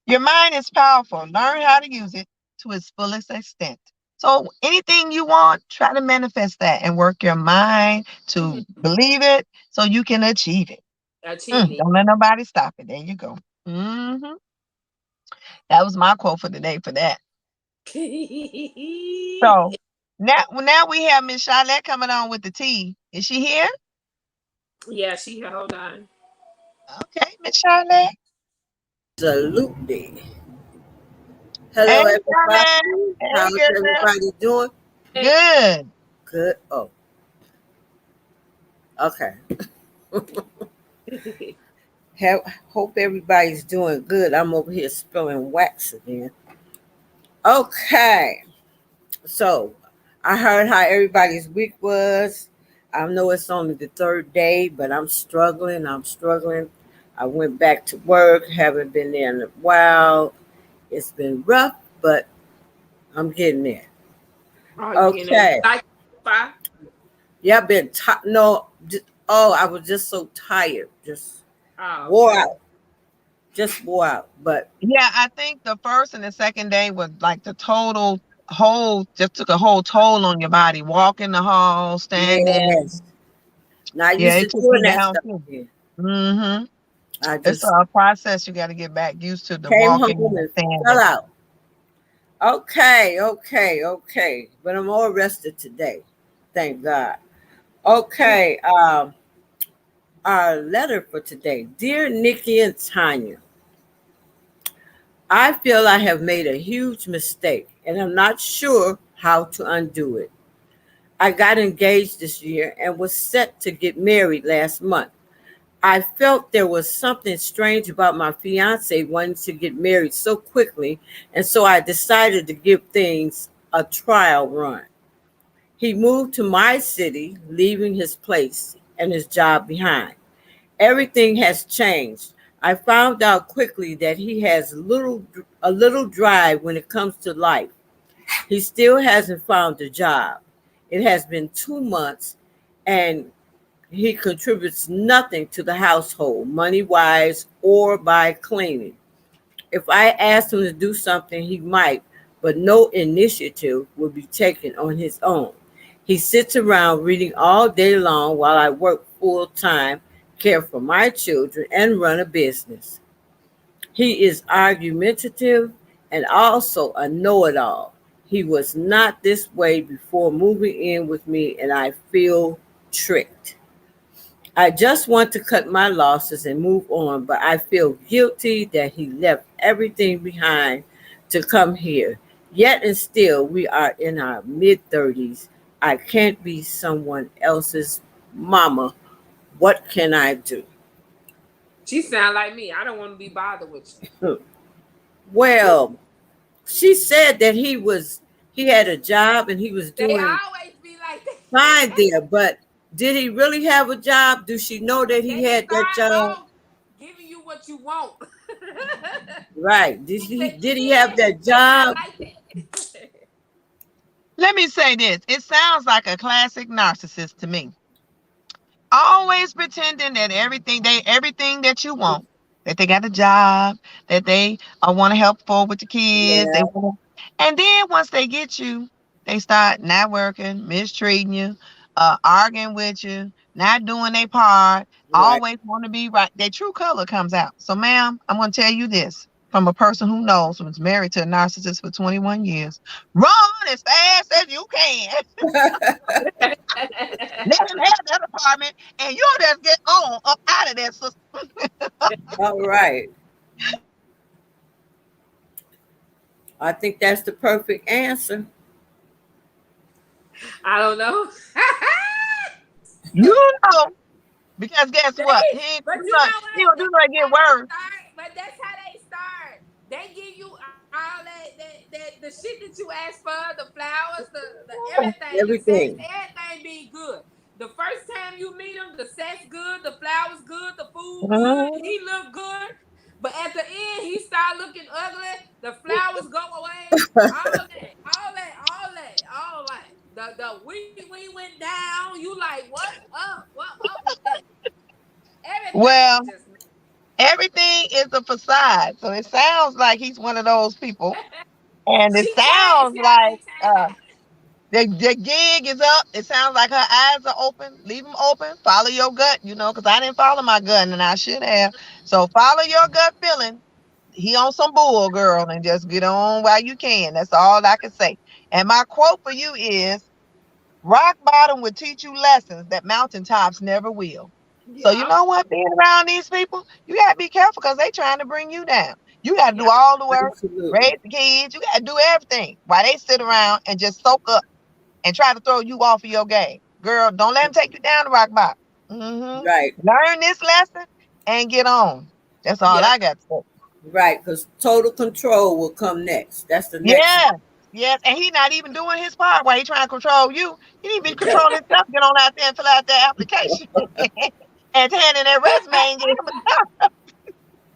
Your mind is powerful. Learn how to use it to its fullest extent. So anything you want, try to manifest that and work your mind to believe it so you can achieve it. Achieve it. Don't let nobody stop it. There you go. hmm That was my quote for today for that. So now we have Miss Charlotte coming on with the tea. Is she here? Yeah, she hold on. Okay, Miss Charlotte. Absolutely. Hey, Hello, Charlotte. everybody. Hey, How's girl. everybody doing? Hey. Good. Good. Oh, okay. Have, hope everybody's doing good. I'm over here spilling wax again. Okay. So, I heard how everybody's week was. I know it's only the third day, but I'm struggling. I'm struggling. I went back to work. Haven't been there in a while. It's been rough, but I'm getting there. Oh, you getting that Okay. psych fire? Yeah, I've been no. Oh, I was just so tired, just Oh, wore okay. out, just wore out. But Yeah, I think the first and the second day was like the total whole, just took a whole toll on your body. Walking the hall, standing. yes, not Yeah, used it to took doing me that down stuff too. again. hmm I It's just a process you got to get back used to the came walking and home the and fell standing. out. Okay, okay, okay. But I'm all rested today. Thank God. Okay, our letter for today, dear Nikki and Tanya. I feel I have made a huge mistake, and I'm not sure how to undo it. I got engaged this year and was set to get married last month. I felt there was something strange about my fiance wanting to get married so quickly, and so I decided to give things a trial run. He moved to my city, leaving his place and his job behind. Everything has changed. I found out quickly that he has a little drive when it comes to life. He still hasn't found a job. It has been 2 months and he contributes nothing to the household, money wise or by cleaning. If I asked him to do something, he might, but no initiative will be taken on his own. He sits around reading all day long while I work full time, care for my children, and run a business. He is argumentative and also a know it all. He was not this way before moving in with me, and I feel tricked. I just want to cut my losses and move on, but I feel guilty that he left everything behind to come here. Yet and still, we are in our mid 30s. I can't be someone else's mama. What can I do? She sound like me. I don't want to be bothered with you. Well, she said that he had a job and he was They doing always be like fine that. there, but Did he really have a job? Do she know that They he can had that start job? off giving you what you want. Right. Did He he said, did he have yeah, that they not job? like that. Let me say this. It sounds like a classic narcissist to me. Always pretending that everything that you want, that they got a job, that they want to help for with the kids, Yeah, and then once they get you, they start not working, mistreating you, arguing with you, not doing their part, right. always want to be right. Their true color comes out. So, ma'am, I'm going to tell you this from a person who knows, who's married to a narcissist for 21 years: run as fast as you can. Let him have that apartment, and you'll just get on up out of that system. All right. I think that's the perfect answer. I don't know. You know, because guess what? He ain't But gonna do you nothing. know He what? gonna do That's nothing how get they worse. start. But that's how they start. They give you all that the shit that you asked for, the flowers, the everything, the sex, Everything. everything be good. The first time you meet him, the sex good, the flowers good, the food good, Mhm. he look good. But at the end, he start looking ugly. The flowers go away. All that, all that, all that, all that. The we went down. You like what up? What up with that? Everything Well, just everything is a facade. So it sounds like he's one of those people. And she it changed, sounds y'all. She like changed. the gig is up. It sounds like her eyes are open. Leave them open. Follow your gut, because I didn't follow my gut and I should have. So follow your gut feeling. He on some bull, girl, and just get on while you can. That's all I can say. And my quote for you is: rock bottom will teach you lessons that mountaintops never will. So you Yeah, know what? Being around these people, you gotta be careful because they trying to bring you down. You gotta do yeah, all the work, Absolutely. raise the kids. You gotta do everything while they sit around and just soak up and try to throw you off of your game. Girl, don't let them take you down the rock bottom. Right. Learn this lesson and get on. That's all yeah, I got to say. Right. Because total control will come next. That's the next Yes, yes, and he not even doing his part while he trying to control you. He need to be controlling himself. Get on out there and fill out that application and hand in that resume and get him a job.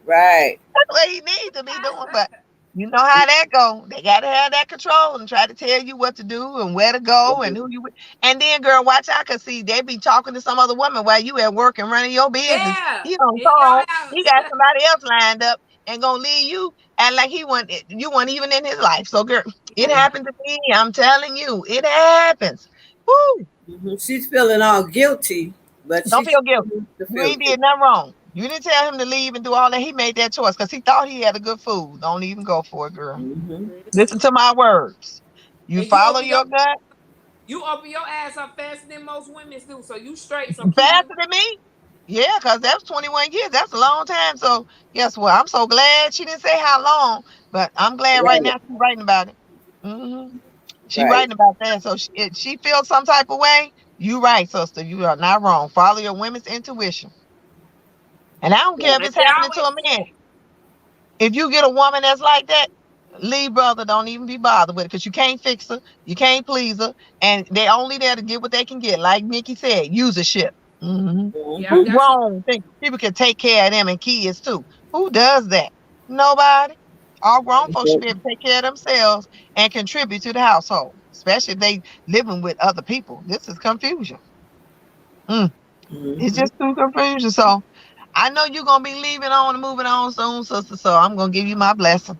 right. That's what he needs to be doing. But you know how that go. They gotta have that control and try to tell you what to do and where to go and who you with. And then, girl, watch out, cause see, they be talking to some other woman while you at work and running your business. yeah. He on In your phone. He house. got somebody else lined up and gonna leave you and like you weren't even in his life. So, girl, it Yeah, happened to me. I'm telling you, it happens. Woo. She's feeling all guilty, but Don't she feel guilty. chooses to You feel ain't guilty. did nothing wrong. You didn't tell him to leave and do all that. He made that choice because he thought he had a good food. Don't even go for it, girl. Hmm. Listen to my words. You and you follow open your your gut ass up faster than most women do. So you straight. So keep moving. faster than me. Yeah, because that was 21 years. That's a long time. So guess what? I'm so glad she didn't say how long, but I'm glad right Right. now she's writing about it. hmm She Right. writing about that. So if she feels some type of way, you right, sister. You are not wrong. Follow your women's intuition. And I don't care if Right. Like it's they happening to always a man. say. If you get a woman that's like that, leave, brother. Don't even be bothered with it because you can't fix her. You can't please her. And they're only there to get what they can get. Like Nikki said, usership. hmm Yeah, Hmm. Who that's grown think people can take care of them and kids too? Who does that? Nobody. All grown folks should be able to take care of themselves and contribute to the household, especially if they living with other people. This is confusion. Mm, it's Hmm. just too confusion. So I know you're gonna be leaving on and moving on soon, sister. So I'm gonna give you my blessing.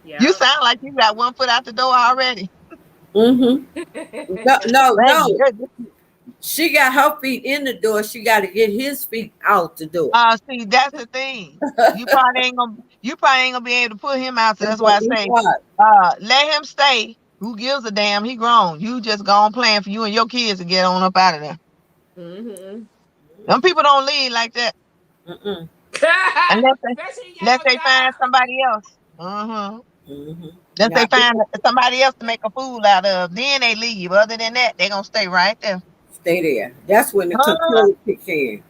You yeah. sound like you got one foot out the door already. Hmm. No, no, Thank no. goodness. She got her feet in the door. She got to get his feet out the door. See, that's the thing. You probably ain't gonna be able to put him out. So It's that's why gonna I be say, hard. let him stay. Who gives a damn? He grown. You just go on playing for you and your kids to get on up out of there. Mm-hmm. Them people don't leave like that Mm-mm. unless they, Especially you got unless no they find job. somebody else. Mm-hmm. Hmm. Unless they Now, find somebody else to make a fool out of, then they leave. Other than that, they gonna stay right there. stay there. That's when the Uh-huh. control kicks in.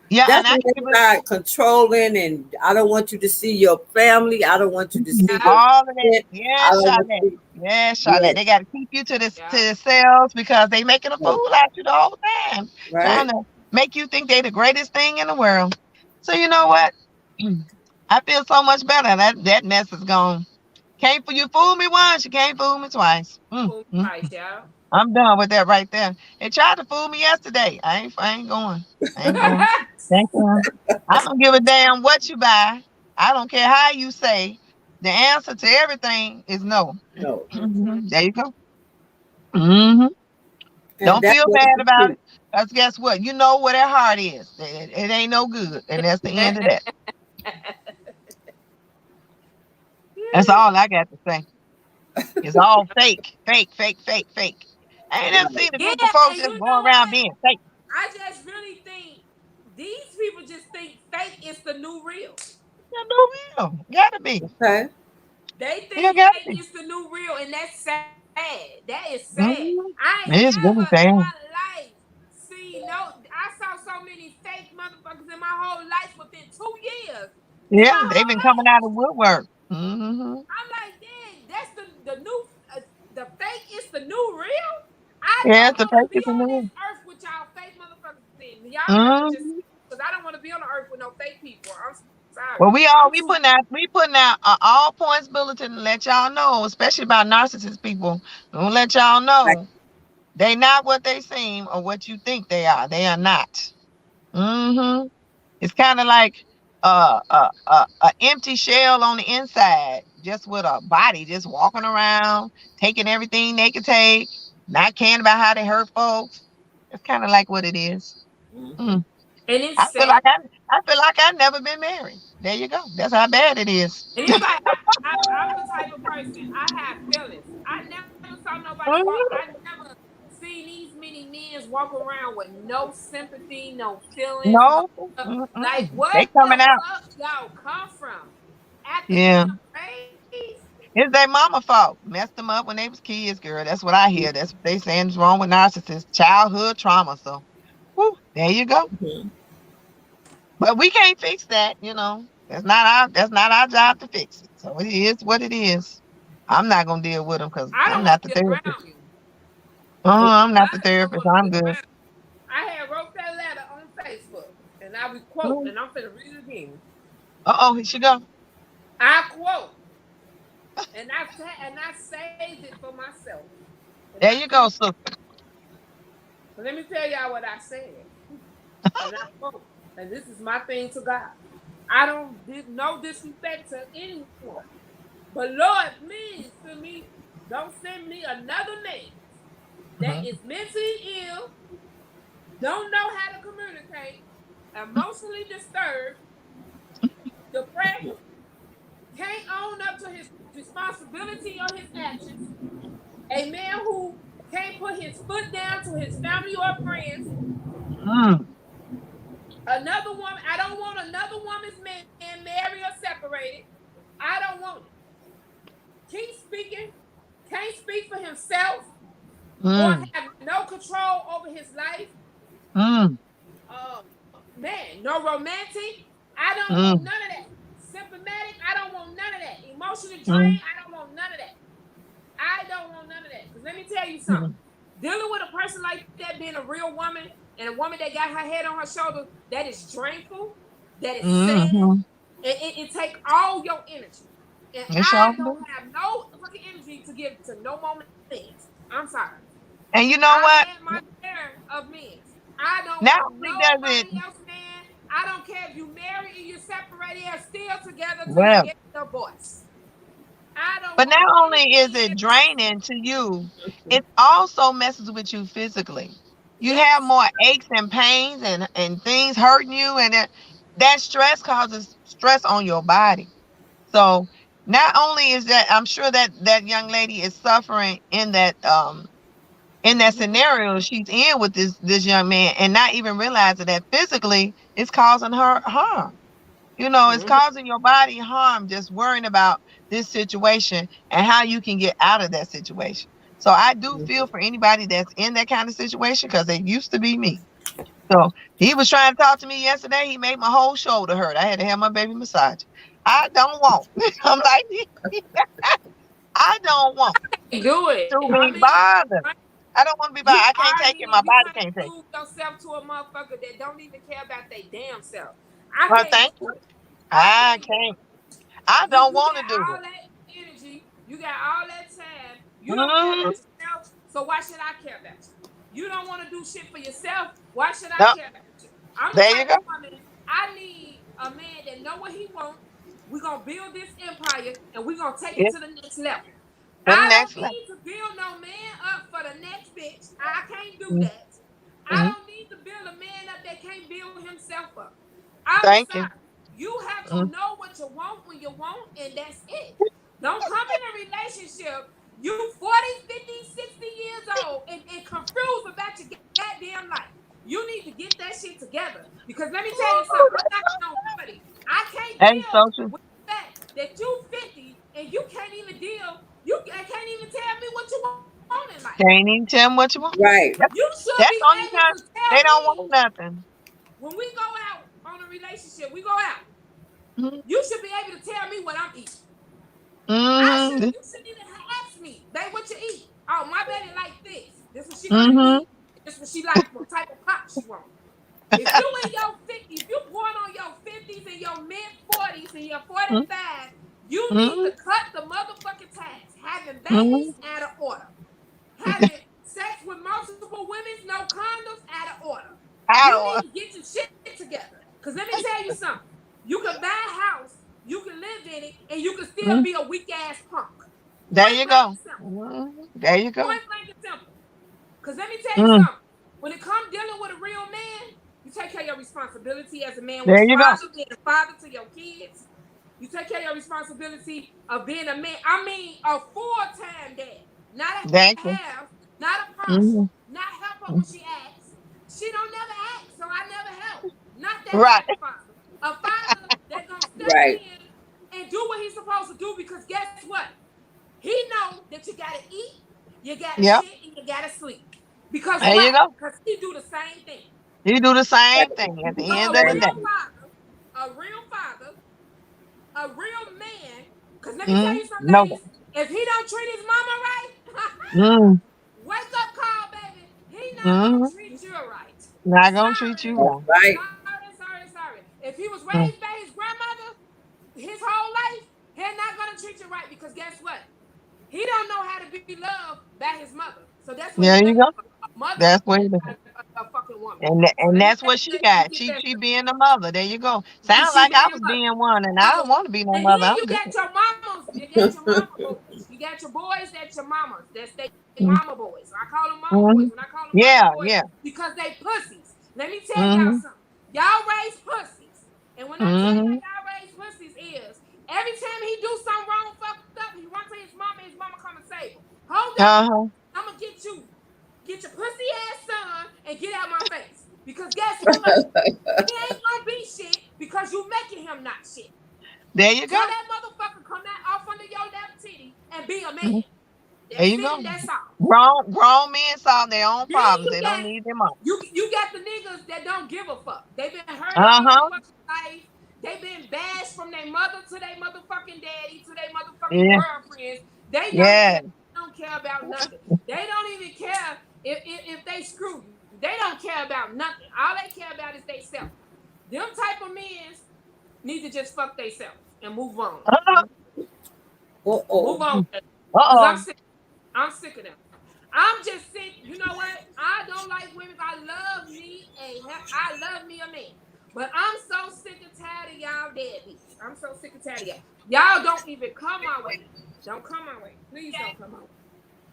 Yeah, and That's I when can they give start controlling, and I don't want you to see your family. I don't want you to see Yeah. your all of that. kids. I Yes, don't want Charlotte. you. Yes, Charlotte. Yes, They got to keep you to this to Yeah. themselves because they making a yes, fool out you the whole time, trying right. to make you think they the greatest thing in the world. So you know Mhm. what? I feel so much better. That mess is gone. Can't you fool me once, you can't fool me twice. Full price, yeah. I'm done with that right there. They tried to fool me yesterday. I ain't going. I ain't going. Thank you. I don't give a damn what you buy. I don't care how you say. The answer to everything is no. No, Mhm. There you go. hmm and Don't that's feel what bad the about truth. it. Because guess what? You know where their heart is. It ain't no good. And that's the end of that. That's all I got to say. It's all fake. Fake, fake, fake, fake. I ain't never Right. seen a Yeah, group of folks and just you going know around what? being fake. I just really think these people just think fake is the new real. You no real. Gotta be. Okay. They You think gotta fake be. is the new real, and that's sad. That is sad. Mm-hmm. I ain't It's never really in my sad. life seen no. I saw so many fake motherfuckers in my whole life within 2 years. In Yeah, my they've whole been coming life, out of woodwork. Mm-hmm. I'm like, dang, that's the new. The fake is the new real. I Yeah, don't it's the want to fake be is the on this new. earth with y'all fake motherfuckers. In y'all got to just, Mm-hmm. because I don't want to be on the earth with no fake people. I'm sorry. Well, I'm too. we putting out all points bulletin to let y'all know, especially about narcissist people. Don't let y'all Right. know they not what they seem or what you think they are. They are not. Mm-hmm. It's kind of like a empty shell on the inside, just with a body just walking around, taking everything they can take, not caring about how they hurt folks. It's kind of like what it is. Mm-hmm. Mm. And it's I feel sad. like I feel like I've never been married. There you go. That's how bad it is. And it's like I'm the type of person I have feelings. I never saw nobody walk. I Mhm. never seen these many men walk around with no sympathy, no feelings, no No, like they what the coming out. fuck y'all come from? After Yeah, being raised, it's their mama fault. Messed them up when they was kids, girl. That's what I hear. That's what they saying is wrong with narcissists. Childhood trauma. So, whew, there you go. Mm-hmm. But we can't fix that, you know. That's not our job to fix it. So it is what it is. I'm not gonna deal with them because I I'm don't want not to the be therapist. around you. I'm not the I don't therapist. want to be I'm good. around. I had wrote that letter on Facebook, and I will quote, and I'm finna read it again. Oh, here she go. I quote, and I saved it for myself, and I There you sent it. go, sister. But let me tell y'all what I said, and I quote, and this is my thing to God. I don't no disrespect to anyone, but Lord, please to me, don't send me another man that Mhm. is mentally ill, don't know how to communicate, emotionally disturbed, depressed, can't own up to his responsibility or his actions, a man who can't put his foot down to his family or friends, Mm, another woman. I don't want another woman's man married or separated. I don't want it. Keep speaking, can't speak for himself or mm, have no control over his life. mm, Man, no romantic. I don't want none mm, of that. Symptomatic. I don't want none of that. Emotionally drained. mm, I don't want none of that. I don't want none of that. Because let me tell you something. mm, Dealing with a person like that, being a real woman, and a woman that got her head on her shoulder, that is drainful, that is sad. mm. It take all your energy. And It's I all don't do. have no fucking energy to give to no more men. I'm sorry. And you know I've what? had my share of men. I don't Not want only does it, nobody else, man. I don't care if you married or you're separated or still together till you well, get a divorce. I don't but not want only is anything it else. draining to you, it also messes with you physically. You have Yes. more aches and pains and things hurting you, and that stress causes stress on your body. So not only is that, I'm sure that that young lady is suffering in that Mm-hmm. scenario she's in with this young man, and not even realizing that physically it's causing her harm. You know, it's Mm-hmm. causing your body harm just worrying about this situation and how you can get out of that situation. So I do feel for anybody that's in that kind of situation because it used to be me. So he was trying to talk to me yesterday. He made my whole shoulder hurt. I had to have my baby massage. I don't want. I'm like, I don't want Do it. to I be mean, bothered. I don't want to be bothered. you I can't take it. My arguing, you body trying can't to take it. prove yourself to a motherfucker that don't even care about their damn self. I Well, can't thank do you. it. I I can't do can't. it. I You don't you want got to do all it. that energy, you got all that time. You don't care Mm-hmm. about yourself, so why should I care about you? You don't want to do shit for yourself. Why should I No, care about you? I'm the there you type go. of woman. I need a man that know what he wants. We're gonna build this empire and we're gonna take it It's to the next level. the I don't next level. need to build no man up for the next bitch. I can't do Mm-hmm. that. I don't need to build a man up that can't build himself up. I'm Thank you. sorry. You have to Mm-hmm. know what you want when you want, and that's it. Don't come in a relationship, you 40, 50, 60 years old, and confused about your goddamn life. You need to get that shit together. Because let me tell you something, I'm knocking on 40. I can't That's deal so true. with the fact that you 50 and you can't even deal, you can't even tell me what you want in life. Can't even tell them what you want. Right. You That's, should be that's the able only to time tell they don't me want nothing. when we go out on a relationship, we go out. Mm-hmm. You should be able to tell me what I'm eating. Mm-hmm. You shouldn't even ask me, babe, what you eat? Oh, my baby like this. This what she like to Mm-hmm. eat. This what she like, what type of pop she want. If you in your 50, if you going on your 50s and your mid 40s and your 45, you need Mm-hmm. to cut the motherfucking ties. Having Mm-hmm. babies out of order. Having sex with multiple women, no condoms, out of order. You I need don't. to get your shit together. Because let me tell you something. You can buy a house, you can live in it, and you can still Mm-hmm. be a weak ass punk. There Point you blank go. and simple. Mm-hmm. There you go. Point blank and simple. Because let me tell you Mm. something. When it comes dealing with a real man, you take care of your responsibility as a man with There a you go. father, being a father to your kids. You take care of your responsibility of being a man. I mean, a full-time dad, not a Thank half, you. not a partial, Mm-hmm. not help her when she acts. She don't never act, so I never help. Not that type Right. of father. A father that gonna step Right. in and do what he's supposed to do because guess what? He know that you gotta eat, you gotta Yep. shit, and you gotta sleep. Because There why? you go. Because he do the same thing. You do the Right. same thing at So the end of the day. a real father, a real man. Because let me tell Mm-hmm. you something, No. ladies. If he don't treat his mama right, Mm-hmm. wake up call, baby. He not gonna Mm-hmm. treat you right. Not gonna treat Sorry, you That's right. right. sorry. If he was Mm. raised by his grandmother his whole life, he's not gonna treat you right because guess what? He don't know how to be loved by his mother. So that's what he There you looking go. for. A mother That's what and it is. a fucking woman. So And let me that's what she got. get that. She being the mother. There you go. Sound She like I being a was mother. being one, and I don't So want to be no and mother. then I'm good. you got your mama boys. You got your boys that your mamas. That's they mama Mm-hmm. boys. I call them mama boys. When Mm-hmm. I call them mama Yeah. boys, Yeah. because they pussies. Let me tell y'all Mm-hmm. something. Y'all raise pussies. And when I tell Mm-hmm. y'all raise pussies is every time he do something wrong, fucked up, he run to his mama come and save him. Hold on. Uh-huh. I'm gonna get you. Get your pussy ass son and get out my face. Because guess what? He ain't gonna be shit because you making him not shit. There you Tell go. that motherfucker come out off under your left titty and be a Mhm. man. There That's you it go. and that's all. Grown men solve their own Then problems. you They don't got need them up. you got the niggas that don't give a fuck. They've been hurt all their Uh-huh. fucking life. They've been bashed from their mother to their motherfucking daddy to their motherfucking Yeah. girlfriends. They don't Yeah. care. They don't care about nothing. They don't even care if they screw you. They don't care about nothing. All they care about is they self. Them type of men need to just fuck themselves and move on. Uh-huh. Move Uh-oh. on. Cause Uh-oh. I'm sick of them. I'm just sick. You know what? I don't like women. I love me a man. But I'm so sick and tired of y'all deadbeats. I'm so sick and tired of y'all. Y'all don't even come my way. Don't come my way. Please don't come my way.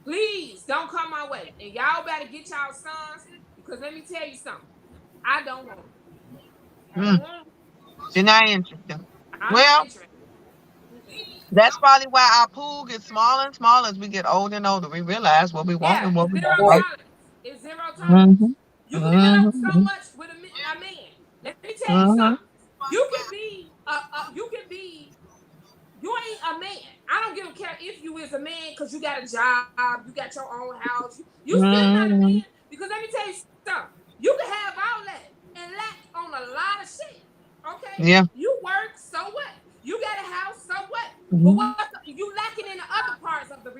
Please don't come my way. And y'all better get y'all sons because let me tell you something. I don't want them. I don't Mm. want them. You're not interested. I'm not Well, interested. Mm-mm. that's probably why our pool gets smaller and smaller as we get older and older. We realize what we want Yeah, and what it's we zero don't want. Right. tolerance. It's zero Mm-hmm. tolerance. You can put up so Mm-hmm. much with a man. Let me tell you Mm-hmm. something. You can be you ain't a man. I don't give a care if you is a man because you got a job, you got your own house. You still not a man Mm-hmm. because let me tell you something. You can have all that and lack on a lot of shit. Okay, Yeah. you work, so what? You got a house, so what? But Mhm. what you lacking in the other parts of the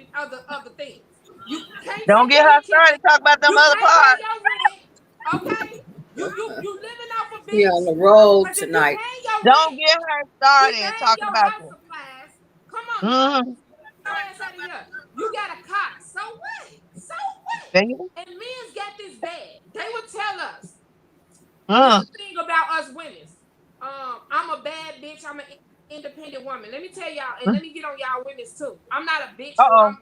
things? You can't Don't take get care of her your started. kids. Talk about them You other can't pay parts. your rent. Okay, you living off a He on bitch. the road Cause if you tonight. paying your Don't rent, get her he started paying talking your about house them. supplies. Come on now, Mm-hmm. your ass out of here. You got a car. So what? So what? There you And men's got this bad. They would tell us. go. This is the thing about us women. I'm a bad bitch. I'm an independent woman. Let me tell y'all, and let me get on y'all women's too. I'm not a bitch, but Uh-oh.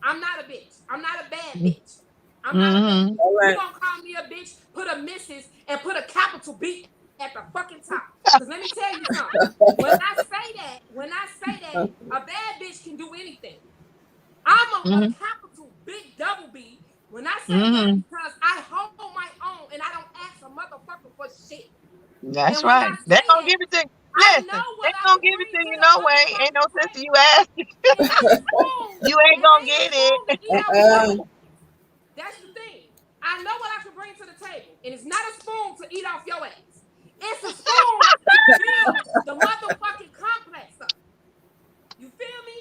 I'm not a bitch. I'm not a bad bitch. I'm not a bad. Mm-hmm. All You right. gonna call me a bitch? Put a missus and put a capital B at the fucking top. Cause let me tell you something. When I say that, a bad bitch can do anything. I'm a Mm-hmm. capital big double B when I say that Mm-hmm. because I hold my own and I don't ask a motherfucker for shit. And That's when I right. They say gonna that, give it to you. I Listen, know they what I gonna can give it bring to to you the no way. Ain't no motherfucking sense table. you ask. It ain't a spoon. You ain't It gonna ain't a get spoon to eat off your Uh-uh. ass. That's the thing. I know what I can bring to the table. And it's not a spoon to eat off your ass. It's a spoon to build the motherfucking complex up. You feel me?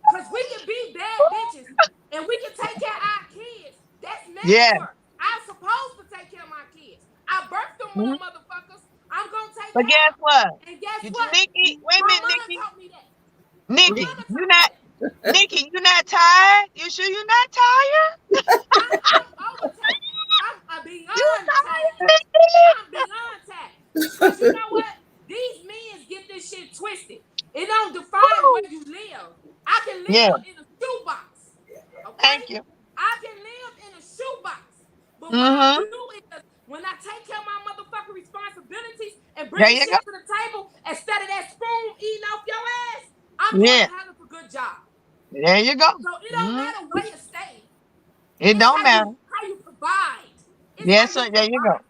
Because we can be bad bitches and we can take care of our kids. That's Yeah. man's work. I'm supposed to take care of my kids. I birthed them Mhm. motherfuckers. I'm going to take But care guess of them. what? And guess You, what? Nikki, wait a My minute, mother Nikki. taught me that. My Yeah. Nikki, mother you taught me not that. Nikki, you not tired? You sure you not tired? I'm overtaxed. I'm You beyond tired, taxed. Nikki? I'm beyond taxed. Because you know what? These men get this shit twisted. It don't define where Woo. you live. I can Yeah, live in a shoebox. Okay? thank you. I can live in a shoebox. But what I Mm-hmm. do is when I take care of my motherfucking responsibilities and There bring you shit go. to the table instead of that spoon eating off your ass, I'm doing Yeah, a hell of a good job. there you go. So it don't Mm. matter where you stay. It It's don't matter. how you provide. It's how Yes, you sir. There you go. provide.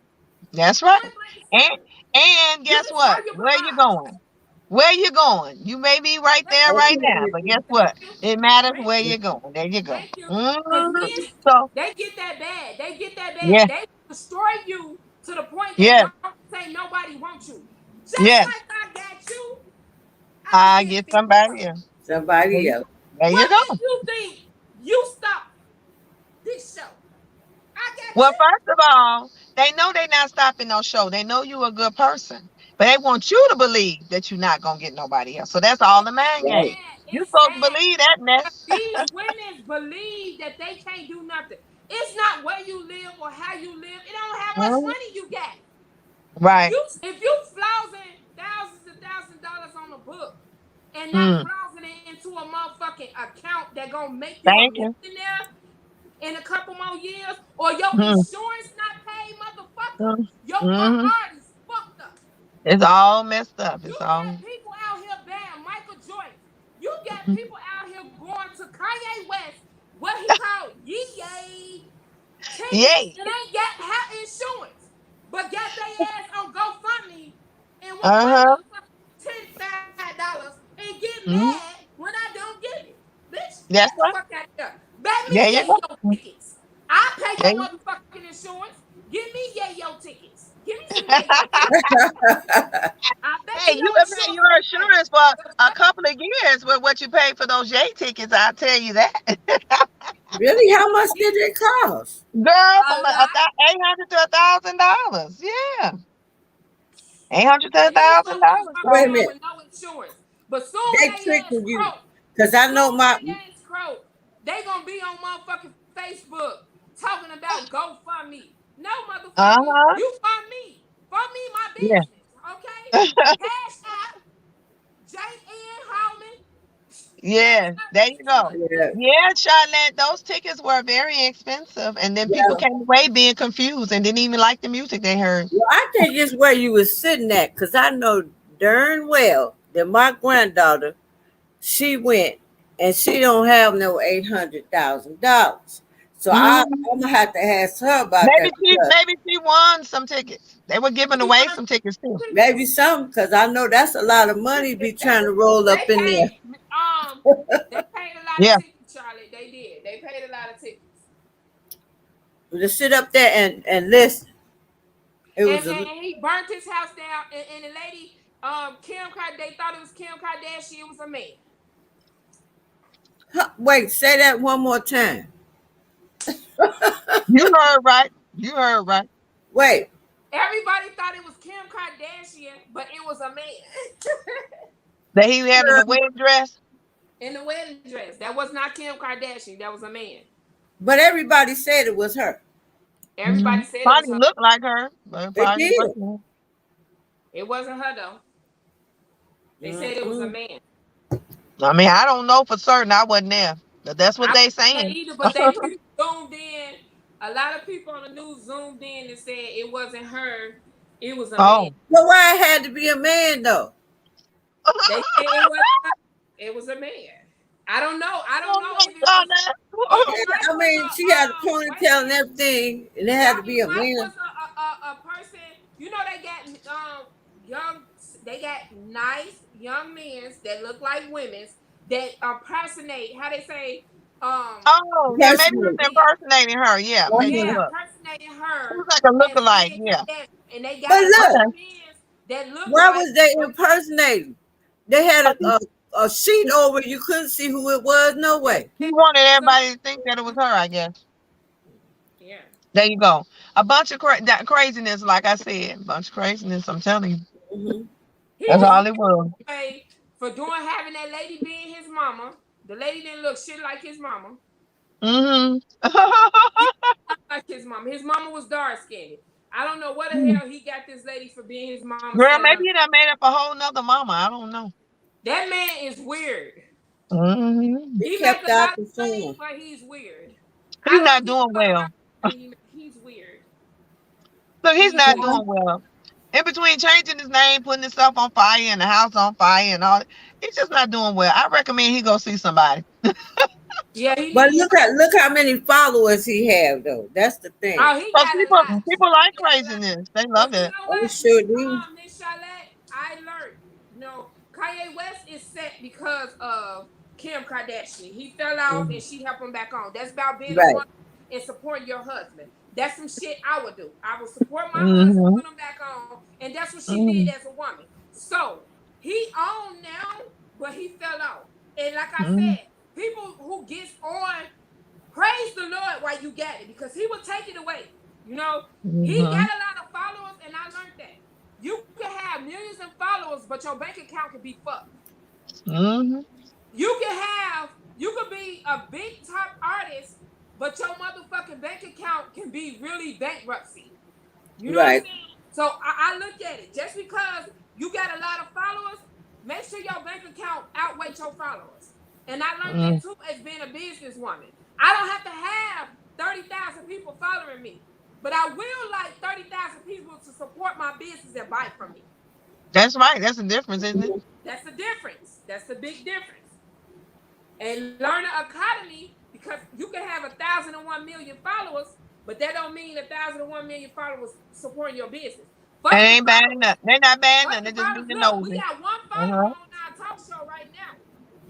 That's right. Point blank and And simple. and You guess it's how what? you Where you provide. going? Where you going? You may be right Thank there you. right Okay, now, but Nikki. guess Thank what? you. It matters Thank where you. you're going. There you go. Thank you. Because Mm-hmm. men, So they get that bad. They get that bad. yeah, They destroy you to the point that yes, don't say nobody wants you. Just yes. like I got you, I can I get get 50 somebody more. else. There Somebody you, else. there you What go. makes you think you stop this show? I got Well, you. first of all, they know they're not stopping no show. They know you're a good person, but they want you to believe that you're not gonna get nobody else. So that's all the It's main Right. game. sad. You It's supposed to sad. believe that mess. These women believe that they can't do nothing. It's not where you live or how you live. It don't have much Mhm. money you got. Right. You if you flousing thousands and thousands of dollars on a book and not Mm. flousing it into a motherfucking account that gonna make you a Thank you. millionaire in a couple more years, or your Mm. insurance not paid, motherfucker, Mm. your Mhm. heart is fucked up. It's all messed up. You It's got all. people out here buying Michael Jordan. You got people out here going to Kanye West, what he called yay tickets, Yay. and ain't got insurance, but got their ass on GoFundMe and want my Uh-huh. motherfucking $10 and get Mhm. mad when I don't get it. Bitch, get That's the right. fuck out of here. Bet me There you yay your go. tickets. I pay your There you motherfucking insurance. Give me yay your tickets. Give me some yay your tickets. I bet Hey, you you your been paying insurance your ain't paid. insurance for The a fuck? couple of years with what you paid for those J tickets. I'll tell you that. Really? How much did it cost? Girl, A from lot. 800 to $1,000. Yeah. 800 to a These thousand dollars. motherfuckers Wait a So going minute. with no insurance. But soon They they ass tricking you. croak. Because I know Soon my, they ass croak. They gonna be on motherfucking Facebook talking about GoFundMe. No, motherfucker. uh-huh. You fund me. Fund me my Yeah. business. Okay? Cash out. JoesphineNHalmon. Yeah, Cash out there you me some go. money. yeah, Yeah, Charlotte, those tickets were very expensive. And then people yeah. came away being confused and didn't even like the music they heard. Well, I think it's where you was sitting at. Because I know darn well that my granddaughter, she went and she don't have no $800,000. So Mhm. I'm gonna have to ask her about Maybe that she because maybe she won some tickets. They were giving She away won some tickets too. maybe some because I know that's a lot of money be trying to roll they up in paid there. they paid a lot of Yeah. tickets, Charlotte. They did. They paid a lot of tickets. To sit up there and listen It was and he burnt his house down. And the lady, Kim Kardashian, they thought it was Kim Kardashian. It was a man. Wait, say that one more time. You heard right. You heard right. Wait. Everybody thought it was Kim Kardashian, but it was a man. That he had in the wedding dress. In the wedding dress. That was not Kim Kardashian. That was a man. But everybody said it was her. Everybody said it was Probably her. looked like her, but It probably did. wasn't. It wasn't her though. They said it was a man. I mean, I don't know for certain. I wasn't there. But that's what they saying. Either, but they zoomed in. A lot of people on the news zoomed in and said it wasn't her. It was a man. But why it had to be a man though? They said it was a man. I don't know. I don't know if it was, I mean, she had a ponytail and everything, and it had to be a man. Was a person. You know, they got young. They got nice young men that look like women's that impersonate. How they say? Yeah, maybe he was impersonating her. Yeah, maybe he was. Impersonating her. It was like a lookalike. Yeah. And they got but look, that look. Why was they impersonating? They had a sheet over. You couldn't see who it was. No way. He wanted everybody to think that it was her, I guess. Yeah. There you go. A bunch of craziness, like I said. A bunch of craziness, I'm telling you. Mm-hmm. That's all it was. For having that lady being his mama. The lady didn't look shit like his mama. Like his mama. His mama was dark skinned. I don't know what the hell he got this lady for being his mama. Girl, maybe he done made up a whole nother mama. I don't know. That man is weird. He kept out the phone. But he's weird. He's not doing well. He's weird. Look, he's not doing well. In between changing his name, putting his stuff on fire and the house on fire and all, he's just not doing well. I recommend he go see somebody. Yeah, but look how many followers he have though. That's the thing. Oh, he got people like craziness. They love it. They sure do. Miss Charlotte, I learned. Kanye West is set because of Kim Kardashian. He fell off and she helped him back on. That's about being a woman and supporting your husband. That's some shit I would do. I would support my husband, put him back on, and that's what she did as a woman. So he on now, but he fell off. And like I said, people who gets on, praise the Lord while you got it, because he will take it away. You know, he got a lot of followers, and I learned that. You can have millions of followers, but your bank account can be fucked. You could be a big top artist, but your motherfucking bank account can be really bankruptcy. You know what I'm saying? So I look at it. Just because you got a lot of followers, make sure your bank account outweighs your followers. And I learned that too as being a businesswoman. I don't have to have 30,000 people following me, but I will like 30,000 people to support my business and buy from me. That's right. That's the difference, isn't it? That's the difference. That's the big difference. And learn the economy, because you can have 1,001 million followers, but that don't mean 1,001 million followers supporting your business. They ain't bad enough. They're not bad enough. They're just being nosy. We got one follower on our talk show right now.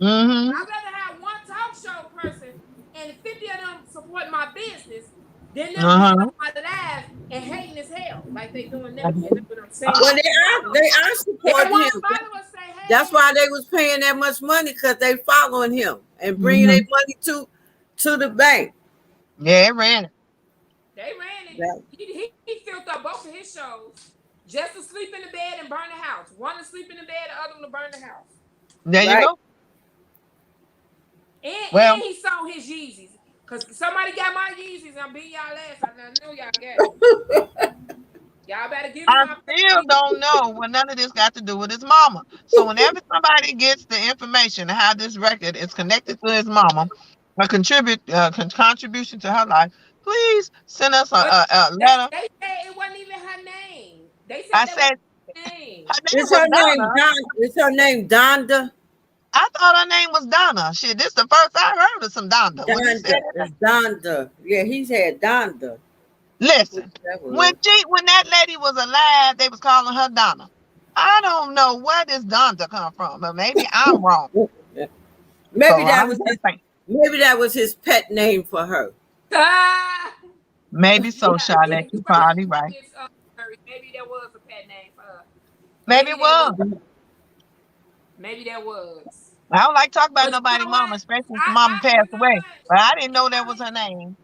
I'd rather have one talk show person and 50 of them support my business than them on my live and hating as hell like they doing now. You know what I'm saying? Well, they are supporting him. That's why they was paying that much money, because they following him and bringing their money to the bank. Yeah, they ran it. They ran it. Yeah. He filled up both of his shows just to sleep in the bed and burn the house. One to sleep in the bed, the other one to burn the house. There you go. And he sold his Yeezys. Because somebody got my Yeezys and I'm beating y'all ass. I know y'all got it. Y'all better give me I still don't know what none of this got to do with his mama. So whenever somebody gets the information how this record is connected to his mama, a contribution to her life, please send us a letter. They said it wasn't even her name. They said I said her name. Is her name Donda? I thought her name was Donna. Shit, this is the first I heard of some Donda. Donda. Yeah, he's had Donda. Listen, when that lady was alive, they was calling her Donna. I don't know where this Donda come from, but maybe I'm wrong. Maybe that was his pet name for her. Maybe so, Charlotte. You're probably right. Maybe there was a pet name for her. Maybe Maybe it that was. was. Maybe that was. I don't like talking about But you nobody know what? mama, especially if the mama You passed know away. what? But I didn't And know that was her name.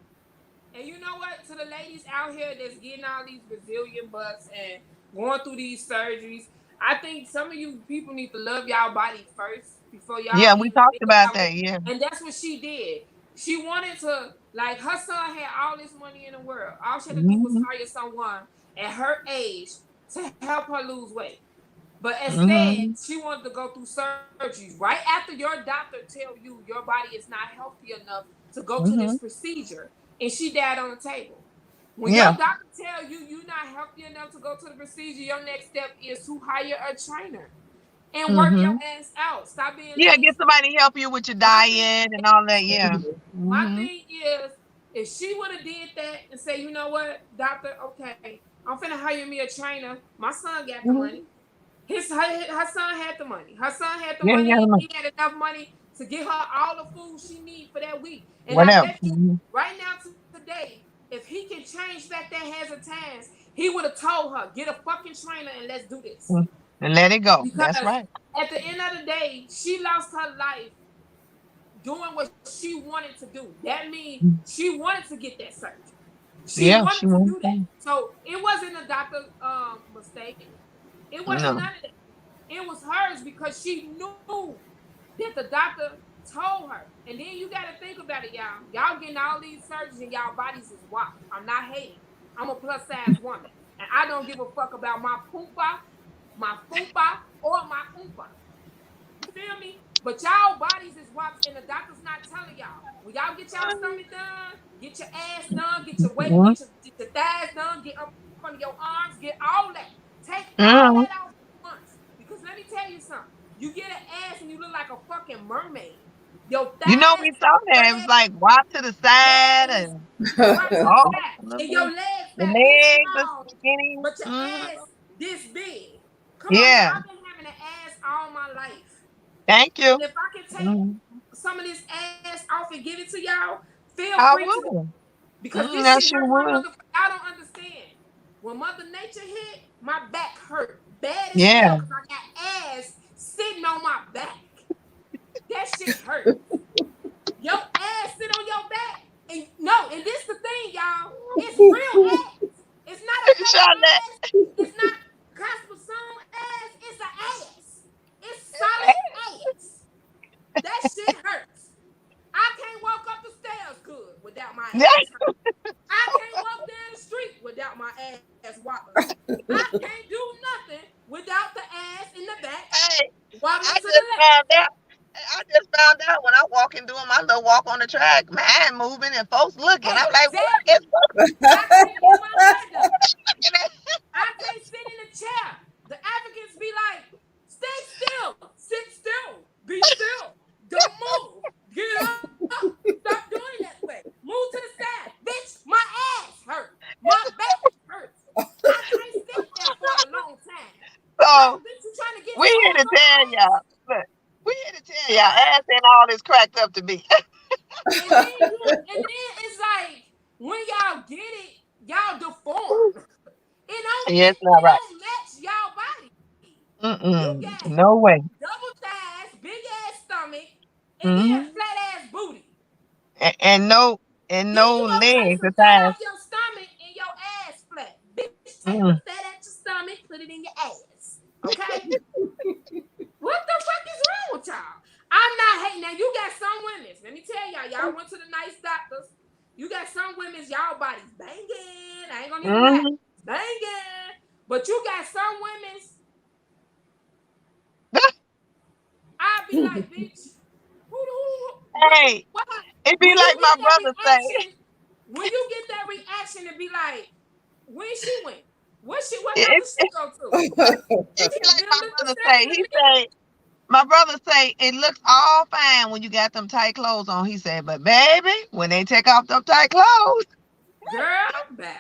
you know what? To the ladies out here that's getting all these Brazilian butts and going through these surgeries, I think some of you people need to love y'all body first before y'all Yeah, we even talked think about about it. that. Yeah. And that's what she did. She wanted to, like, her son had all this money in the world. All she had to do was Mhm. hire someone at her age to help her lose weight. But instead, Mhm. she wanted to go through surgeries right after your doctor tell you your body is not healthy enough to go to this Mhm. procedure, and she died on the table. When your Yeah. doctor tell you you're not healthy enough to go to the procedure, your next step is to hire a trainer and work your Mhm. ass out. Stop being Yeah, get lazy. somebody to help you with your My thing, diet and all that. Yeah. my Mhm. thing is, if she would have did that and say, you know what, doctor, okay, I'm finna hire me a trainer. My son got the Mhm. money. Her son had the money. Her son had the Yeah, money. yeah. He had enough money to get her all the food she need for that week. And I Whatever. bet you Mhm. right now today, if he can change back that Hesitans, he would have told her, get a fucking trainer and let's do this. Mm. And let it go. That's Because right. at the end of the day, she lost her life doing what she wanted to do. That means Mm. she wanted to get that surgery. She Yeah, wanted she to won't. do that. So it wasn't a doctor mistake. It wasn't No. none of that. It was hers because she knew that the doctor told her. And then you got to think about it, y'all. Y'all getting all these surgeries and y'all bodies is whopped. I'm not hating. I'm a plus size woman. And I don't give a fuck about my poompa, my fupa, or my oompa. You feel me? But y'all bodies is whopped and the doctor's not telling y'all. When y'all get y'all stomach done, get your ass done, get your weight, Mhm. get your thighs done, get up under your arms, get all that. Take all that Mhm. off at once. Because let me tell you something. You get an ass and you look like a fucking mermaid. Your You know, thighs, we saw that. It was legs, like walk to the side yeah, and drop to the oh, side. a little And your bit. legs The fat this legs are small, skinny. but your Mhm. ass this big. Come on now, Yeah. I've been having an ass all my life. Thank And you. if I can take Mhm. some of this ass off and give it to y'all, feel I free to. would. Because this I shit sure hurt my would. motherfucker. Y'all don't understand. When Mother Nature hit, my back hurt bad as hell Yeah. because I got ass sitting on my back. That shit hurt. Your ass sit on your back. And no, and this the thing, y'all. It's real ass. It's not a fake Charlotte. ass. It's not gospel song ass. It's an ass. It's solid ass. That shit hurts. I can't walk up the stairs good without my Yeah. ass hurt. I can't walk down the street without my ass wobbling. I can't do nothing without the ass in the back Hey, wobbling I to the just left. found out. I just found out when I walk and doing my little walk on the track, mine moving and folks looking. I'm like, what is Exactly. I can't get my hair done. looking at? I can't sit in a chair. The Africans be like, stay still, sit still, be still, don't move, get up, stop doing that way, move to the side. Bitch, my ass hurt, my back hurts. I can't sit there for a long time. What, So bitch, you trying to get we here sores to on my tell ass? y'all. Look, we here to tell The y'all fuck? ass ain't all this cracked up to be. And then it's like, when y'all get it, y'all deform. Yeah, it's It not right. don't match y'all body. You got Mm-mm. No way. double thighs, big ass stomach, and then Mm-hmm. flat ass booty. And no and Then you no gonna take legs some or fat thighs. off your stomach and your ass flat. Bitch, take the Mm. fat out your stomach, put it in your ass. Okay? What the fuck is wrong with y'all? I'm not hating. Now you got some women. Let me tell y'all. Y'all went to the nice doctors. You got some women's y'all bodies banging. I ain't gonna even lie, Mm-hmm. banging. But you got some women's. I'd be like, bitch, Hey, what? it be When you like my get that brother say. reaction, when you get that reaction to be like, when she went, what It, doctor she it, go to? it She be done like did a my lip brother say. exam to He me, say my brother say it looks all fine when you got them tight clothes on. He said, but baby, when they take off them tight clothes, girl, bad.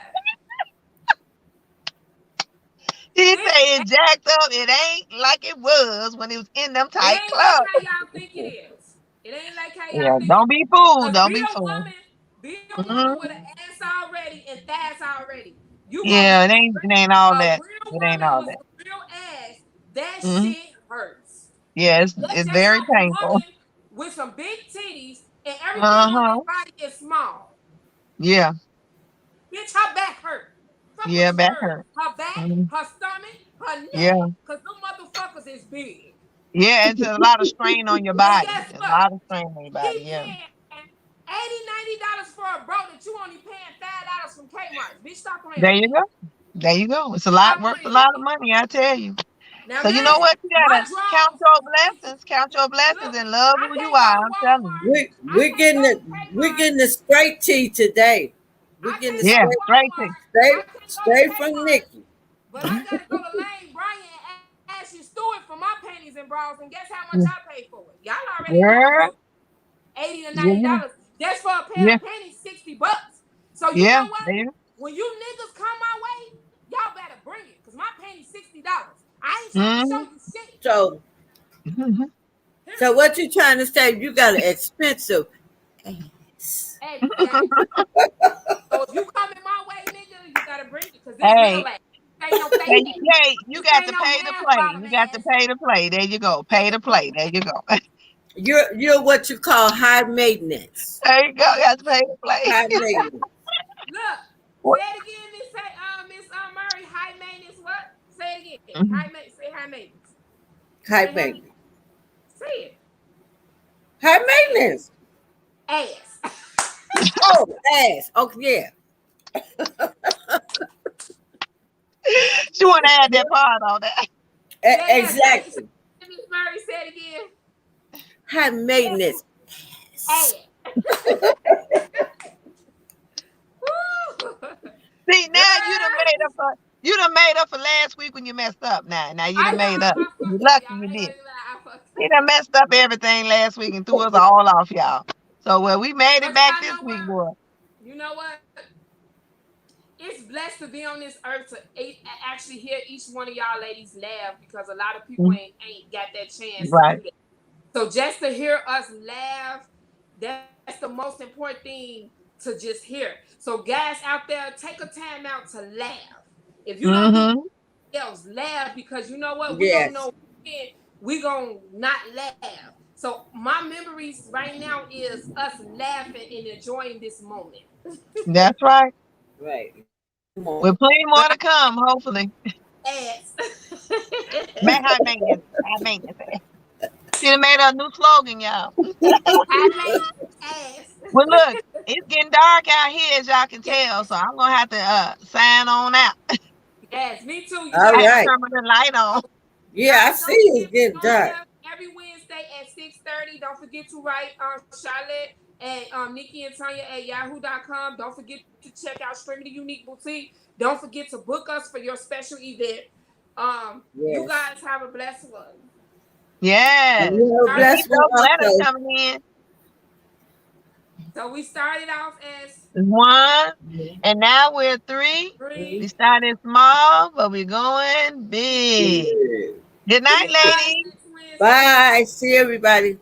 he It, say it jacked up. It ain't like it was when it was in them it tight ain't like how clothes. y'all think it is. It ain't like how y'all Yeah, think it don't is. be fooled. Cause Don't be fooled. be a woman with Mm-hmm. an ass already and thighs already. You gonna Yeah, get it ain't all a that. real It ain't woman all with that. some real ass. That Hmm. shit hurts. Yeah, That's it's just very like a painful. woman with some big titties and everything on Uh-huh. their body is small. Yeah. Bitch, her back hurt. Fuck what Yeah, you back heard. hurt. Her back, Mhm. her stomach, her Yeah. neck. Cause them motherfuckers is big. Yeah, it's a lot of strain on your And body. guess A what? lot of strain on your He body. Yeah. paying $80, $90 for a bro that you only paying $5 from Kmart. Bitch, stop playing There with you me. go. There you go. It's a lot Stop worth a playing lot with of me. money, I tell you. Now So you know listen, what? You my gotta count drawers. your blessings. Count your blessings Look, and love I who you can't go are. to I'm telling you. Walmart. We I we're can't getting go to the we're Kmart. getting the straight tea today. We're I getting the can't go Yeah, to straight straight to. Walmart. I straight can't go to straight from Kmart. Nikki. But I gotta go to Lane Bryant and Ashley Stewart for my panties and bras, and guess how much I paid for it? Y'all already know the Girl. deal. $80 to Yeah. $90. Just for a pair Yeah. of panties, $60. So you Yeah. know what? There you When you niggas come my way, y'all better bring it. Cause my panties $60. I ain't go. trying to show you shit. So Hmm. so Period. what you trying to say? You got an expensive ass. Exactly. So if you coming my way, nigga, you gotta bring it. Cause this real Hey, ass. This ain't no fake ass. hey, you This got ain't to no pay to half play. bottom You got to ass. pay to play. There you go. Pay to play. There you go. You're what you call high maintenance. There you go. You got to pay to play. High maintenance. Look, What? say it again, Miss Murray. High maintenance. What? Say it again. Mhm. High maintenance. Say high maintenance. High Say high maintenance. maintenance. Say it. High Say it. maintenance. Ass. Oh, ass. Okay, She want to add that part on that. yeah. Yeah. Say Exactly. Miss Murray. Say it again. High maintenance. Ass. Woo. See, Girl. now you done made up for last week when you messed up. Now you I done know made up. I You fucked up, lucky y'all. you I ain't did. gonna lie. I fucked You up. done messed up everything last week and threw us all off, y'all. So well, we made it But back y'all this know week, what? boy. You know what? It's blessed to be on this earth to actually hear each one of y'all ladies laugh because a lot of people Mhm. ain't got that chance to Right. do that. So just to hear us laugh, that's the most important thing to just hear. So guys out there, take a time out to laugh. If you don't do Mm-hmm. else, laugh because you know what? We don't Yes. know when we gonna not laugh. So my memories right now is us laughing and enjoying this moment. That's right. Right. With plenty more to come, hopefully. Ass. High maintenance. High maintenance. She done made a new slogan, y'all. High maintenance ass. Well, look, it's getting dark out here, as y'all can Yes, tell. So I'm gonna have to sign on out. yes, me too. You All I gotta had to right. turn my light on. so Yeah, I guys, see don't it's forget to getting join dark. us every Wednesday at 6:30. Don't forget to write Charlotte and Nikki and Tanya at yahoo.com. Don't forget to check out Streaming the Unique Boutique. Don't forget to book us for your special event. You Yes. guys have a blessed one. And Yes. you have a And Started, keep blessed one those letters also. coming in. so we started off as One. And now we're three. We Mhm. three. started small, but we're going big. Good See night, you guys ladies. next Wednesday. Bye. See everybody.